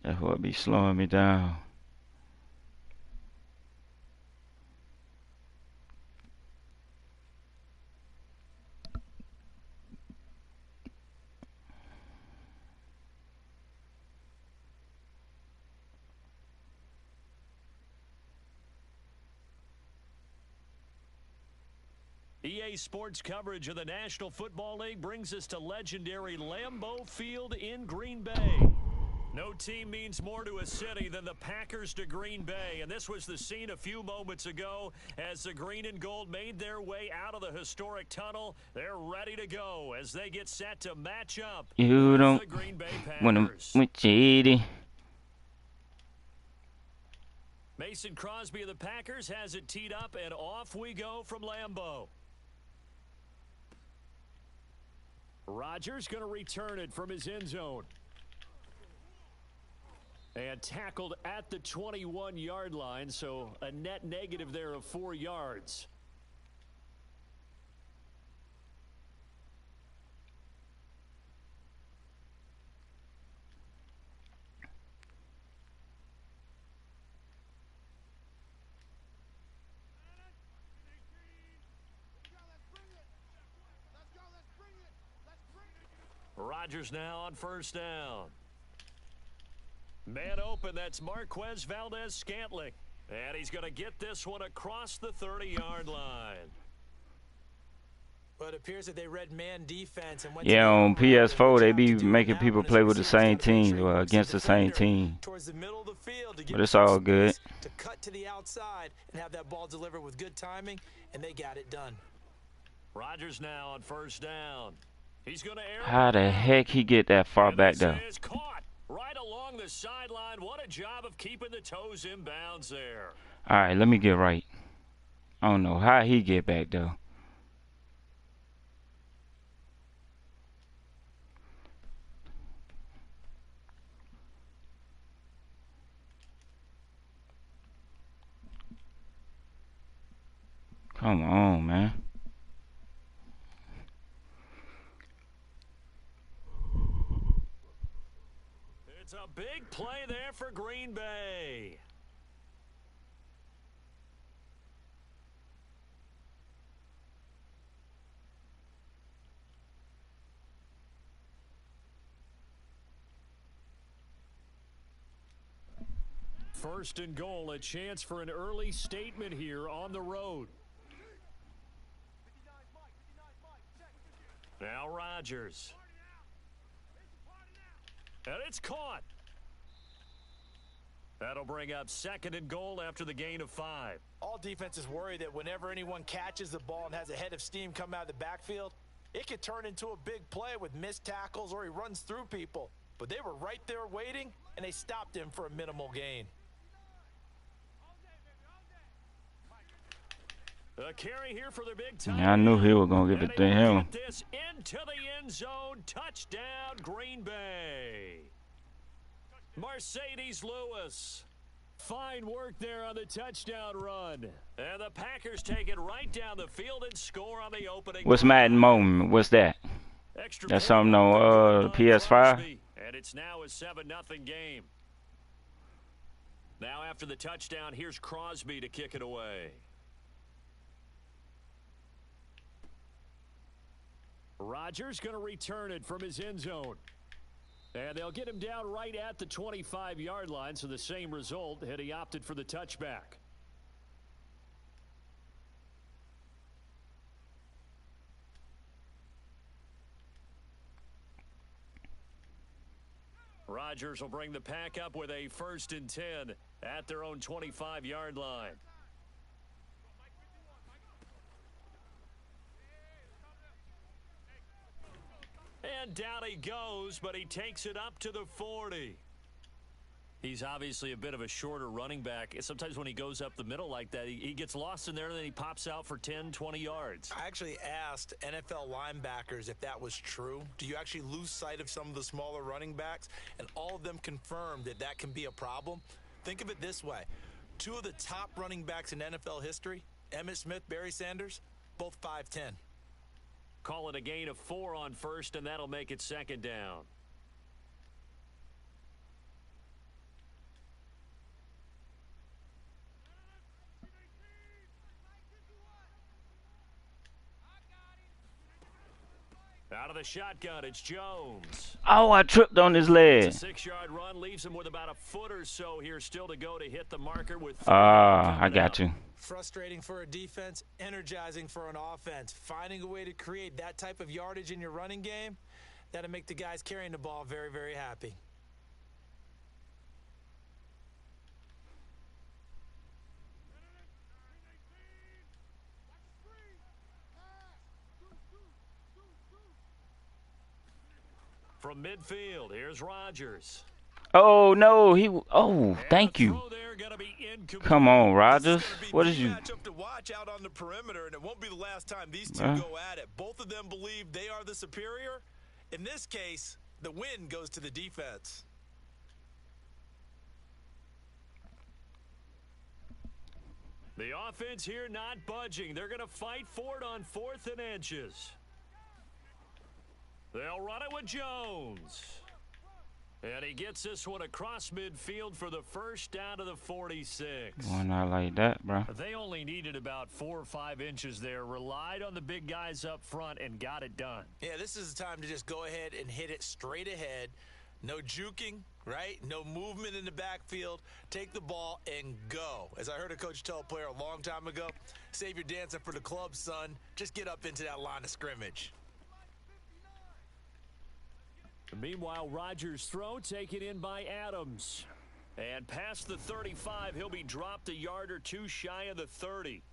That's what be slowing me down. EA Sports coverage of the National Football League brings us to legendary Lambeau Field in Green Bay. No team means more to a city than the Packers to Green Bay, and this was the scene a few moments ago as the green and gold made their way out of the historic tunnel. They're ready to go as they get set to match up with the Green Bay Packers. With JD. Mason Crosby of the Packers has it teed up, and off we go from Lambeau. Rodgers going to return it from his end zone. And tackled at the 21-yard line, so a net negative there of 4 yards. Rodgers now on first down. Man open, that's Marquez Valdez-Scantling. And he's going to get this one across the 30-yard line. But it appears that they read man defense and went on PS4 they be making people play with the same teams or against the same team. Towards the middle of the field to but it's all good. To cut to the outside and have that ball delivered with good timing, and they got it done. Rodgers now on first down. He's going to air. How the heck he get that far back though? Is caught right along the sideline. What a job of keeping the toes in bounds there. All right, let me get right. I don't know how he get back though. Come on, man. It's a big play there for Green Bay. First and goal, a chance for an early statement here on the road. Now Rodgers. And it's caught. That'll bring up second and goal after the gain of 5. All defenses worry that whenever anyone catches the ball and has a head of steam come out of the backfield, it could turn into a big play with missed tackles or he runs through people. But they were right there waiting, and they stopped him for a minimal gain. A carry here for their big time. Yeah, I knew he was gonna give it to him. This into the end zone, touchdown, Green Bay. Mercedes Lewis. Fine work there on the touchdown run. And the Packers take it right down the field and score on the opening. What's Madden moment? What's that? That's something on PS5. And it's now a 7-0 game. Now after the touchdown, here's Crosby to kick it away. Rodgers going to return it from his end zone. And they'll get him down right at the 25-yard line, so the same result had he opted for the touchback. Rodgers will bring the pack up with a 1st and 10 at their own 25-yard line. And down he goes, but he takes it up to the 40. He's obviously a bit of a shorter running back. Sometimes when he goes up the middle like that, he gets lost in there, and then he pops out for 10, 20 yards. I actually asked NFL linebackers if that was true. Do you actually lose sight of some of the smaller running backs? And all of them confirmed that that can be a problem. Think of it this way. Two of the top running backs in NFL history, Emmitt Smith, Barry Sanders, both 5'10". Call it a gain of 4 on first, and that'll make it second down. Out of the shotgun, it's Jones. Oh, I tripped on his leg. It's a 6-yard run, leaves him with about a foot or so here still to go to hit the marker with. I got you. Frustrating for a defense, energizing for an offense. Finding a way to create that type of yardage in your running game, that'll make the guys carrying the ball very, very happy. From midfield, here's Rodgers. Oh, no. Thank you. Come on, Rodgers. What is you? Matchup to watch out on the perimeter, and it won't be the last time these two go at it. Both of them believe they are the superior. In this case, the win goes to the defense. The offense here not budging. They're going to fight for it on 4th and inches. They'll run it with Jones. And he gets this one across midfield for the first down to the 46. Why not like that, bro? They only needed about 4 or 5 inches there. Relied on the big guys up front and got it done. Yeah, this is the time to just go ahead and hit it straight ahead. No juking, right? No movement in the backfield. Take the ball and go. As I heard a coach tell a player a long time ago, save your dancing for the club, son. Just get up into that line of scrimmage. Meanwhile, Rodgers' throw taken in by Adams. And past the 35, he'll be dropped a yard or two shy of the 30.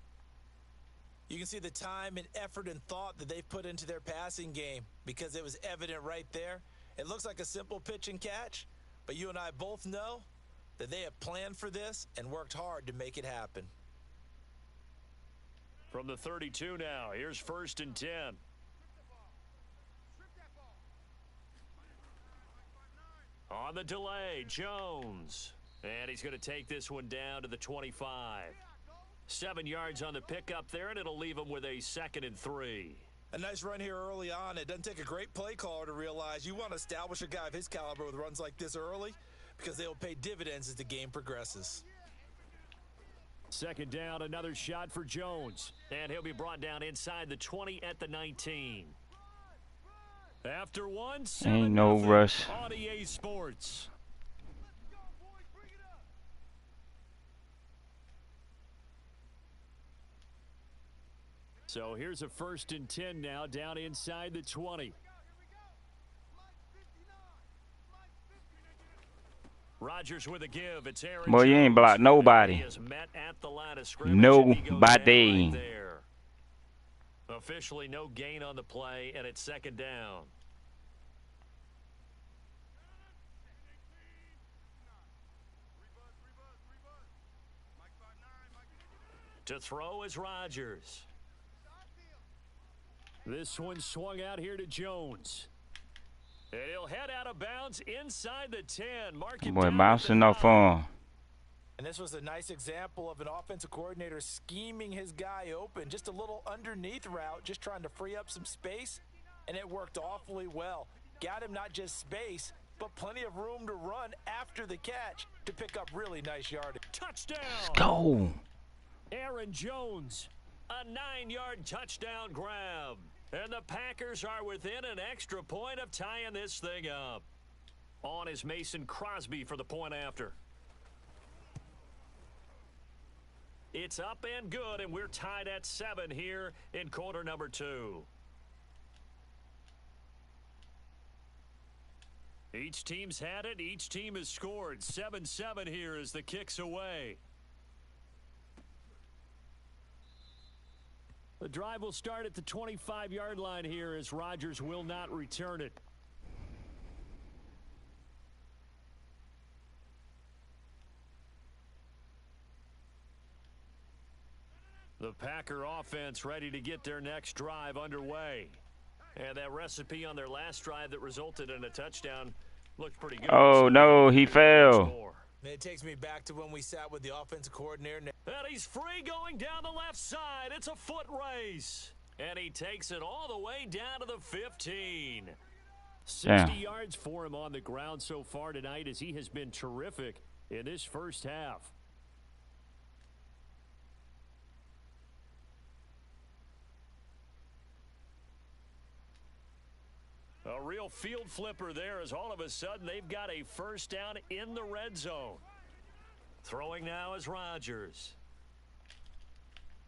You can see the time and effort and thought that they've put into their passing game because it was evident right there. It looks like a simple pitch and catch, but you and I both know that they have planned for this and worked hard to make it happen. From the 32 now, here's 1st and 10. On the delay, Jones. And he's going to take this one down to the 25. 7 yards on the pickup there, and it'll leave him with a 2nd and 3. A nice run here early on. It doesn't take a great play caller to realize you want to establish a guy of his caliber with runs like this early because they will pay dividends as the game progresses. 2nd down, another shot for Jones. And he'll be brought down inside the 20 at the 19. After one, ain't no rush. On EA Sports. So here's a 1st and 10 now, down inside the 20. Rodgers with a give. It's Aaron Boy, you ain't blocked nobody. He is met at the line of scrimmage. Nobody. Right there. Officially no gain on the play, and it's 2nd down. To throw is Rodgers. This one swung out here to Jones. And he'll head out of bounds inside the 10. Boy, bouncing off on. And this was a nice example of an offensive coordinator scheming his guy open. Just a little underneath route, just trying to free up some space. And it worked awfully well. Got him not just space, but plenty of room to run after the catch to pick up really nice yardage. Touchdown! Let's go. Aaron Jones, a 9-yard touchdown grab. And the Packers are within an extra point of tying this thing up. On is Mason Crosby for the point after. It's up and good, and we're tied at 7 here in quarter number 2. Each team's had it. Each team has scored. 7-7 here as the kick's away. The drive will start at the 25-yard line here as Rodgers will not return it. The Packer offense ready to get their next drive underway. And that recipe on their last drive that resulted in a touchdown looked pretty good. Oh, no, he fell. It takes me back to when we sat with the offensive coordinator. And he's free going down the left side. It's a foot race. And he takes it all the way down to the 15. 60 yards for him on the ground so far tonight as he has been terrific in this first half. A real field flipper there as all of a sudden they've got a first down in the red zone. Throwing now is Rodgers.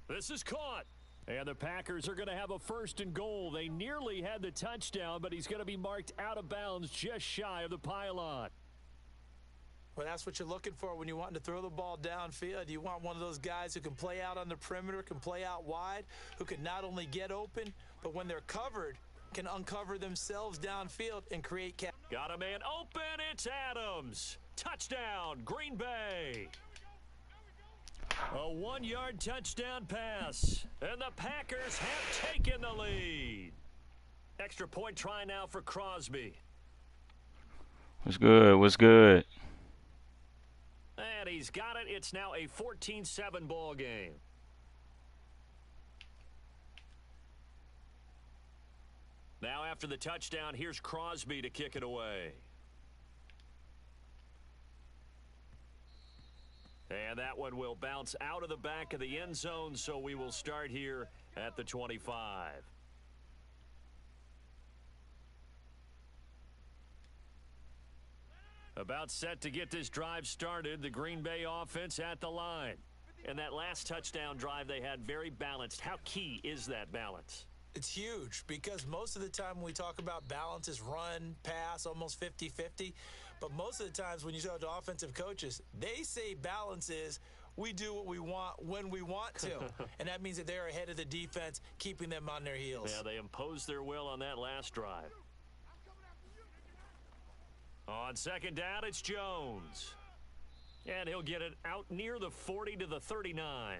This is caught. And the Packers are going to have a first and goal. They nearly had the touchdown, but he's going to be marked out of bounds just shy of the pylon. Well, that's what you're looking for when you want to throw the ball downfield. You want one of those guys who can play out on the perimeter, can play out wide, who can not only get open, but when they're covered, can uncover themselves downfield and create. Got a man open. It's Adams. Touchdown, Green Bay. A 1-yard touchdown pass. And the Packers have taken the lead. Extra point try now for Crosby. What's good? What's good? And he's got it. It's now a 14-7 ball game. Now after the touchdown, here's Crosby to kick it away. And that one will bounce out of the back of the end zone, so we will start here at the 25. About set to get this drive started, the Green Bay offense at the line. And that last touchdown drive they had very balanced. How key is that balance? It's huge because most of the time when we talk about balance is run, pass, almost 50-50. But most of the times when you talk to offensive coaches, they say balance is we do what we want when we want to. And that means that they're ahead of the defense, keeping them on their heels. Yeah, they imposed their will on that last drive. On second down, it's Jones. And he'll get it out near the 40 to the 39.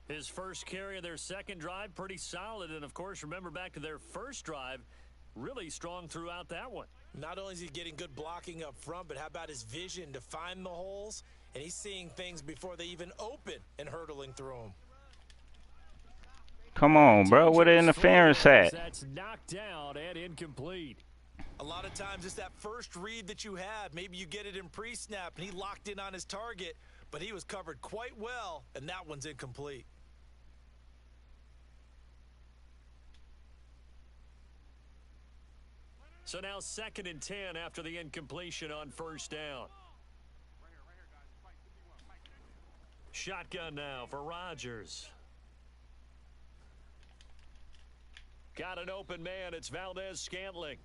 His first carry of their second drive, pretty solid. And, of course, remember back to their first drive, really strong throughout that one. Not only is he getting good blocking up front, but how about his vision to find the holes? And he's seeing things before they even open and hurtling through them. Come on, bro. Where the interference at? That's knocked down and incomplete. A lot of times it's that first read that you have. Maybe you get it in pre-snap, and he locked in on his target, but he was covered quite well, and that one's incomplete. So now 2nd and 10 after the incompletion on first down. Shotgun now for Rodgers. Got an open man. It's Valdez-Scantling.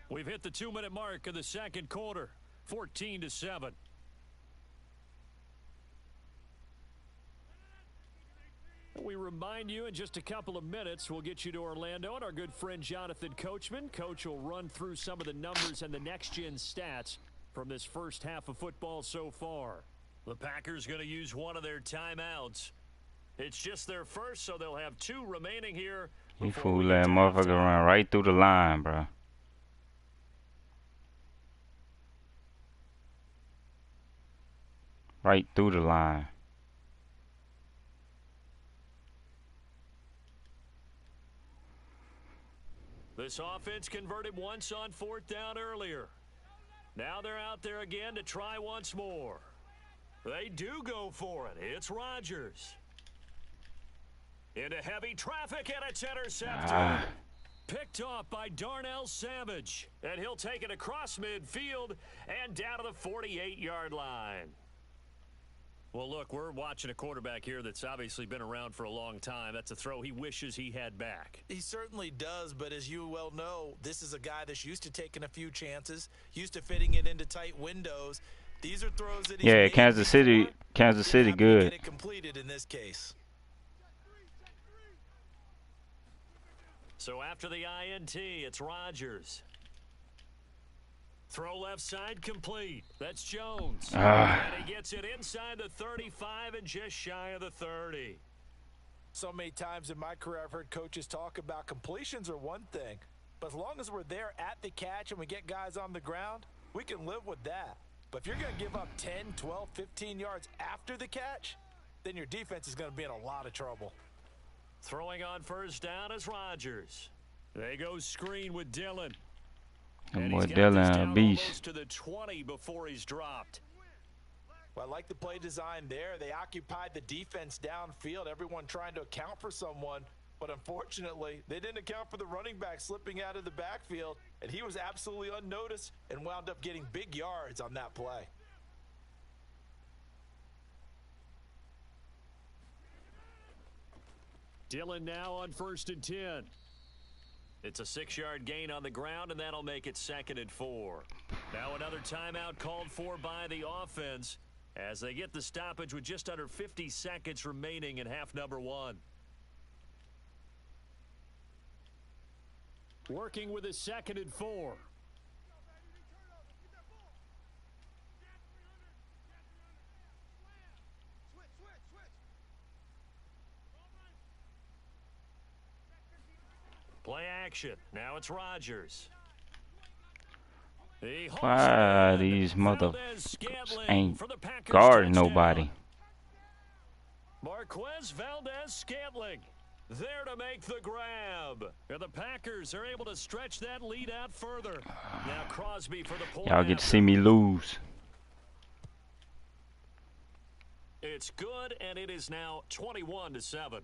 We've hit the 2-minute mark of the second quarter. 14-7. We remind you in just a couple of minutes we'll get you to Orlando and our good friend Jonathan Coachman. Coach will run through some of the numbers and the next-gen stats from this first half of football so far. The Packers going to use one of their timeouts. It's just their first, so they'll have 2 remaining here. He fooled that motherfucker run right through the line, bro. Right through the line. This offense converted once on 4th down earlier. Now they're out there again to try once more. They do go for it. It's Rodgers. Into heavy traffic, and it's intercepted. Picked off by Darnell Savage. And he'll take it across midfield and down to the 48-yard line. Well, look, we're watching a quarterback here that's obviously been around for a long time. That's a throw he wishes he had back. He certainly does, but as you well know, this is a guy that's used to taking a few chances, used to fitting it into tight windows. These are throws that he's made Kansas City good. Get it completed in this case. So after the INT, it's Rodgers. Throw left side complete. That's Jones. And he gets it inside the 35 and just shy of the 30. So many times in my career, I've heard coaches talk about completions are one thing, but as long as we're there at the catch and we get guys on the ground, we can live with that. But if you're going to give up 10, 12, 15 yards after the catch, then your defense is going to be in a lot of trouble. Throwing on first down is Rodgers. They go screen with Dillon. And And boy, he's got Dillon this a down beast. almost to the 20 before he's dropped. Well, I like the play design there. They occupied the defense downfield, everyone trying to account for someone. But unfortunately, they didn't account for the running back slipping out of the backfield, and he was absolutely unnoticed and wound up getting big yards on that play. Dillon now on 1st and 10. It's a 6-yard gain on the ground, and that'll make it 2nd and 4. Now another timeout called for by the offense as they get the stoppage with just under 50 seconds remaining in half number 1. Working with a 2nd and 4. Play action. Now it's Rodgers. Why these motherfuckers ain't guarding nobody? Marquez Valdez-Scantling there to make the grab. And the Packers are able to stretch that lead out further. Now Crosby for the point. Y'all get to see me lose. It's good, and it is now 21-7.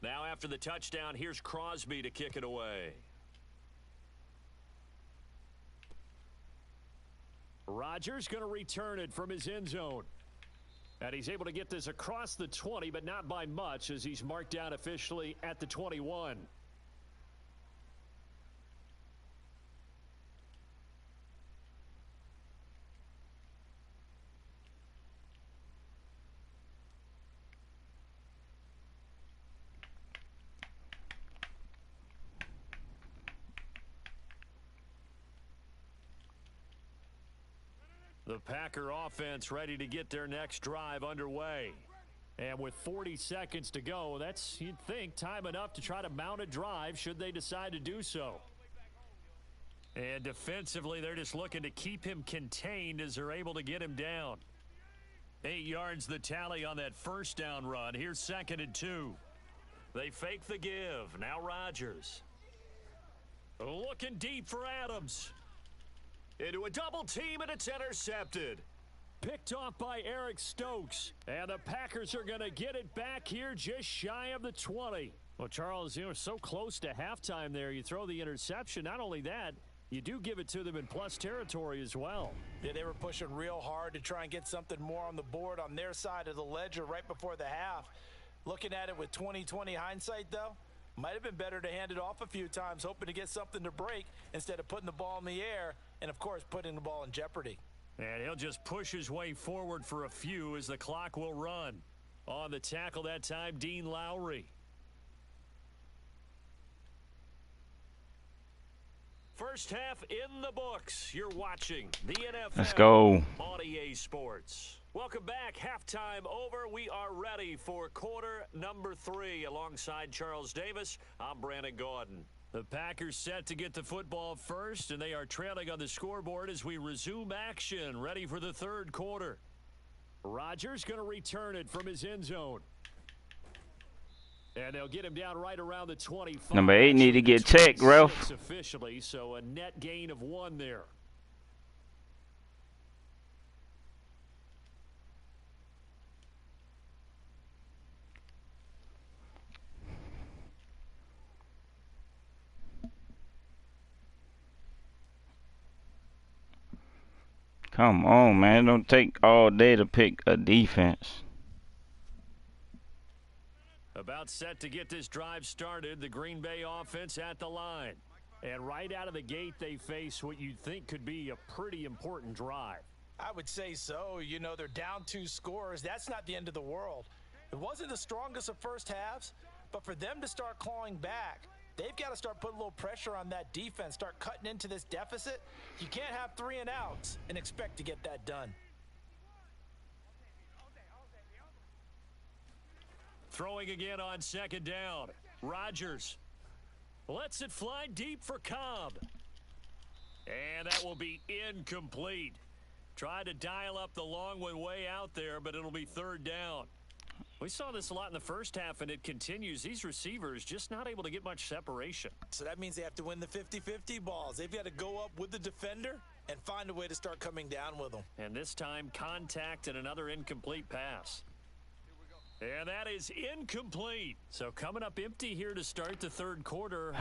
Now after the touchdown, here's Crosby to kick it away. Rodgers going to return it from his end zone. And he's able to get this across the 20, but not by much as he's marked down officially at the 21. The Packer offense ready to get their next drive underway. And with 40 seconds to go, that's, you'd think, time enough to try to mount a drive should they decide to do so. And defensively, they're just looking to keep him contained as they're able to get him down. 8 yards the tally on that first down run. Here's 2nd and 2. They fake the give. Now Rodgers. Looking deep for Adams. Into a double team, and it's intercepted. Picked off by Eric Stokes. And the Packers are going to get it back here just shy of the 20. Well, Charles, you know, so close to halftime there. You throw the interception. Not only that, you do give it to them in plus territory as well. Yeah, they were pushing real hard to try and get something more on the board on their side of the ledger right before the half. Looking at it with 20/20 hindsight, though, might have been better to hand it off a few times, hoping to get something to break instead of putting the ball in the air and, of course, putting the ball in jeopardy. And he'll just push his way forward for a few as the clock will run. On the tackle that time, Dean Lowry. First half in the books. You're watching the NFL. Let's go. On EA Sports. Welcome back. Halftime over. We are ready for quarter number 3. Alongside Charles Davis, I'm Brandon Gaudin. The Packers set to get the football first, and they are trailing on the scoreboard as we resume action, ready for the third quarter. Rodgers going to return it from his end zone. And they'll get him down right around the 25. Number 8 need to get checked, Ralph. Officially, so a net gain of 1 there. Come on, man. Don't take all day to pick a defense. About set to get this drive started, the Green Bay offense at the line. And right out of the gate, they face what you'd think could be a pretty important drive. I would say so. You know, they're down 2 scores. That's not the end of the world. It wasn't the strongest of first halves, but for them to start clawing back, they've got to start putting a little pressure on that defense, start cutting into this deficit. You can't have 3 and outs and expect to get that done. Throwing again on second down. Rodgers lets it fly deep for Cobb. And that will be incomplete. Tried to dial up the long one way out there, but it'll be third down. We saw this a lot in the first half, and it continues. These receivers just not able to get much separation. So that means they have to win the 50-50 balls. They've got to go up with the defender and find a way to start coming down with them. And this time, contact and another incomplete pass. And that is incomplete. So coming up empty here to start the third quarter.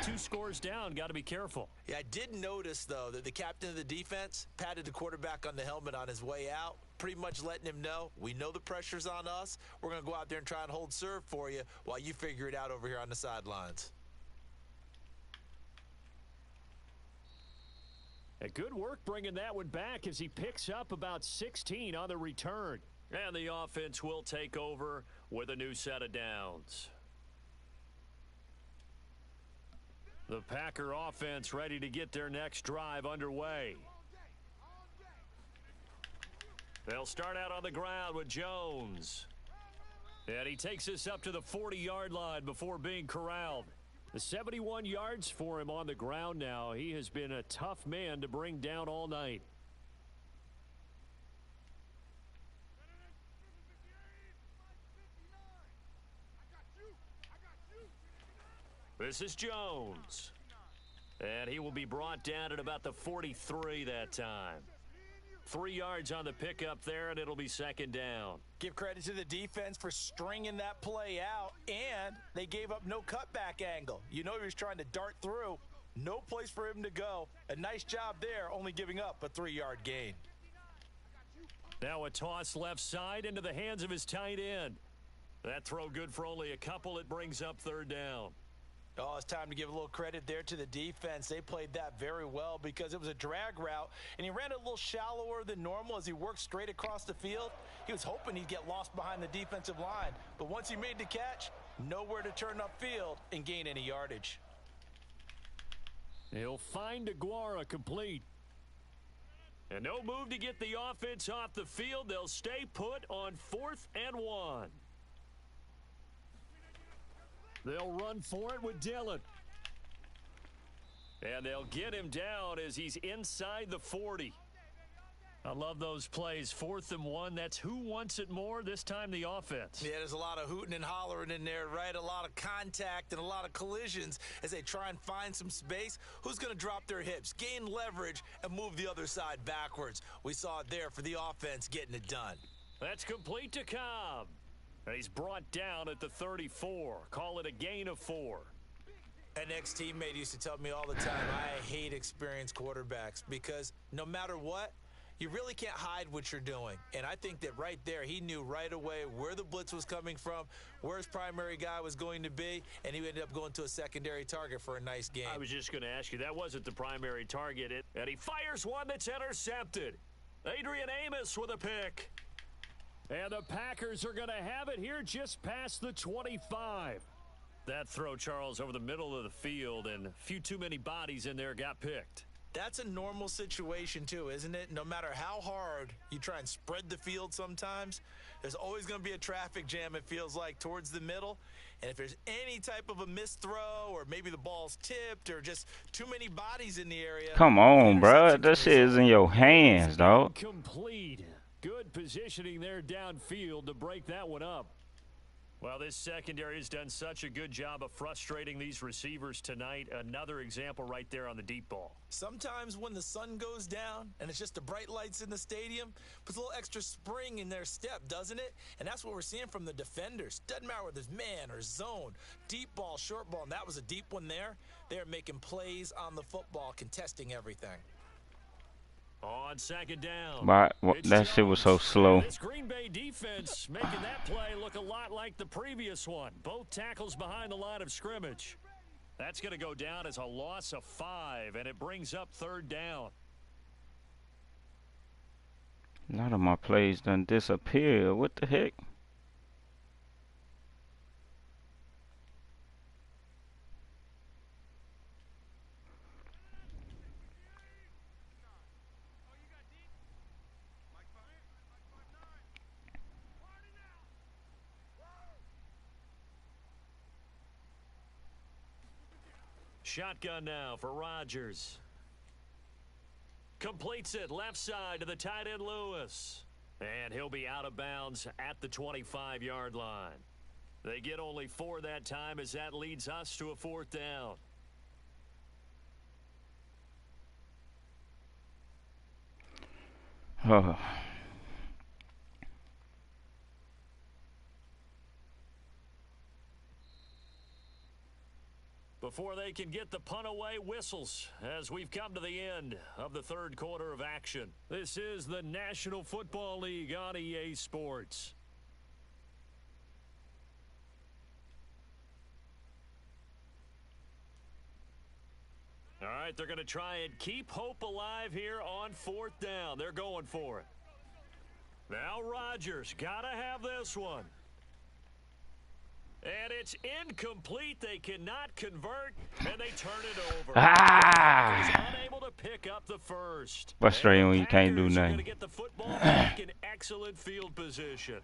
2 scores down. Got to be careful. Yeah, I did notice, though, that the captain of the defense patted the quarterback on the helmet on his way out, pretty much letting him know, we know the pressure's on us. We're going to go out there and try and hold serve for you while you figure it out over here on the sidelines. A good work bringing that one back as he picks up about 16 on the return. And the offense will take over with a new set of downs. The Packer offense ready to get their next drive underway. They'll start out on the ground with Jones. And he takes us up to the 40-yard line before being corralled. The 71 yards for him on the ground now. He has been a tough man to bring down all night. This is Jones. And he will be brought down at about the 43 that time. 3 yards on the pickup there, and it'll be second down. Give credit to the defense for stringing that play out, and they gave up no cutback angle. You know he was trying to dart through. No place for him to go. A nice job there, only giving up a 3-yard gain. Now a toss left side into the hands of his tight end. That throw good for only a couple. It brings up third down. Oh, it's time to give a little credit there to the defense. They played that very well because it was a drag route, and he ran a little shallower than normal as he worked straight across the field. He was hoping he'd get lost behind the defensive line, but once he made the catch, nowhere to turn upfield and gain any yardage. He'll find Aguara complete. And no move to get the offense off the field. They'll stay put on 4th and 1. They'll run for it with Dillon. And they'll get him down as he's inside the 40. I love those plays. 4th and 1. That's who wants it more. This time the offense. Yeah, there's a lot of hooting and hollering in there, right? A lot of contact and a lot of collisions as they try and find some space. Who's going to drop their hips, gain leverage, and move the other side backwards? We saw it there for the offense getting it done. That's complete to Cobb. And he's brought down at the 34. Call it a gain of 4. An ex-teammate used to tell me all the time, I hate experienced quarterbacks because no matter what, you really can't hide what you're doing. And I think that right there, he knew right away where the blitz was coming from, where his primary guy was going to be, and he ended up going to a secondary target for a nice game. I was just going to ask you, that wasn't the primary target. And he fires one that's intercepted. Adrian Amos with a pick. And the Packers are going to have it here just past the 25. That throw, Charles, over the middle of the field, and a few too many bodies in there got picked. That's a normal situation, too, isn't it? No matter how hard you try and spread the field sometimes, there's always going to be a traffic jam, it feels like, towards the middle. And if there's any type of a missed throw or maybe the ball's tipped or just too many bodies in the area. Come on, bro. That shit is in your hands, dog. Complete. Good positioning there downfield to break that one up. Well, this secondary has done such a good job of frustrating these receivers tonight. Another example right there on the deep ball. Sometimes when the sun goes down and it's just the bright lights in the stadium, puts a little extra spring in their step, doesn't it? And that's what we're seeing from the defenders. Doesn't matter whether it's man or zone, deep ball, short ball, and that was a deep one there. They're making plays on the football, contesting everything. On second down. That shit was so slow. This Green Bay defense making that play look a lot like the previous one. Both tackles behind the line of scrimmage. That's going to go down as a loss of 5, and it brings up third down. A lot of my plays done disappear. What the heck? Shotgun now for Rodgers. Completes it left side to the tight end Lewis. And he'll be out of bounds at the 25-yard line. They get only 4 that time as that leads us to a 4th down. Oh. Before they can get the punt away, whistles as we've come to the end of the 3rd quarter of action. This is the National Football League on EA Sports. All right, they're going to try and keep hope alive here on 4th down. They're going for it. Now Rodgers, got to have this one. And it's incomplete. They cannot convert, and they turn it over. Ah! Unable to pick up the first. Frustrating when you can't do nothing. Going to get the football back in excellent field position.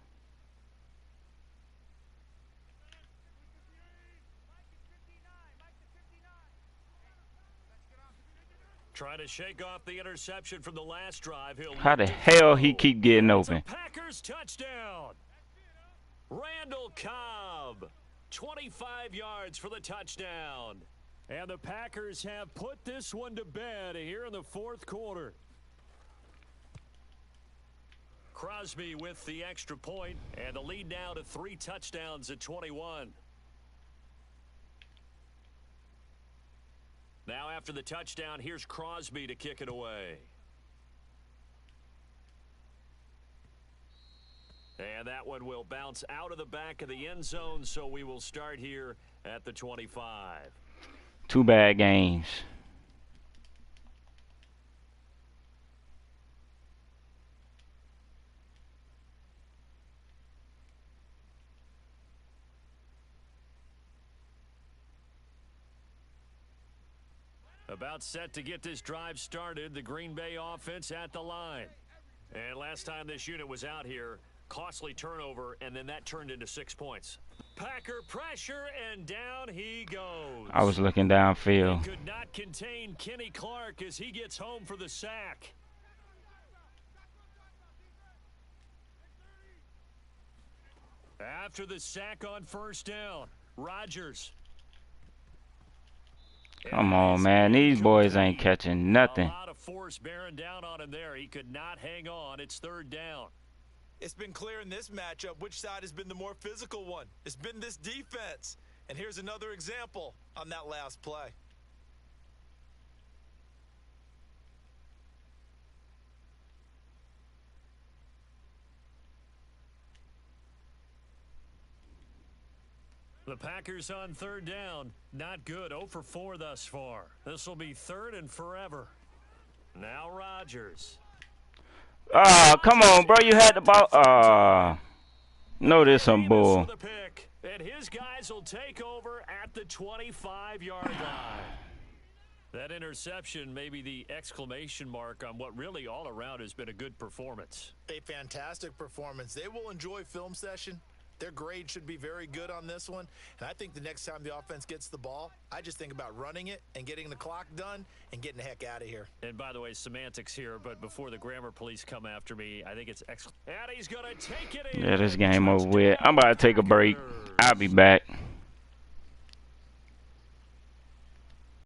Trying to shake off the interception from the last drive. How the hell he keep getting open? Packers touchdown. Randall Cobb, 25 yards for the touchdown. And the Packers have put this one to bed here in the 4th quarter. Crosby with the extra point, and the lead now to 3 touchdowns at 21. Now after the touchdown, here's Crosby to kick it away. And that one will bounce out of the back of the end zone, so we will start here at the 25. 2 bad games. About set to get this drive started, the Green Bay offense at the line. And last time this unit was out here, costly turnover, and then that turned into 6 points. Packer pressure, and down he goes. I was looking downfield. He could not contain Kenny Clark as he gets home for the sack. After the sack on 1st down, Rodgers. Come on, man. These boys ain't catching nothing. A lot of force bearing down on him there. He could not hang on. It's 3rd down. It's been clear in this matchup which side has been the more physical one. It's been this defense. And here's another example on that last play. The Packers on 3rd down. Not good. 0 for 4 thus far. This will be 3rd and forever. Now Rodgers. Oh, come on, bro. You had the ball. No, there's some bull. And his guys will take over at the 25-yard line. That interception may be the exclamation mark on what really all around has been a good performance. A fantastic performance. They will enjoy film session. Their grade should be very good on this one. And I think the next time the offense gets the ball, I just think about running it and getting the clock done and getting the heck out of here. And by the way, semantics here, but before the grammar police come after me, I think it's and he's going to take it in. Yeah, this game over with. I'm about to take a break. I'll be back.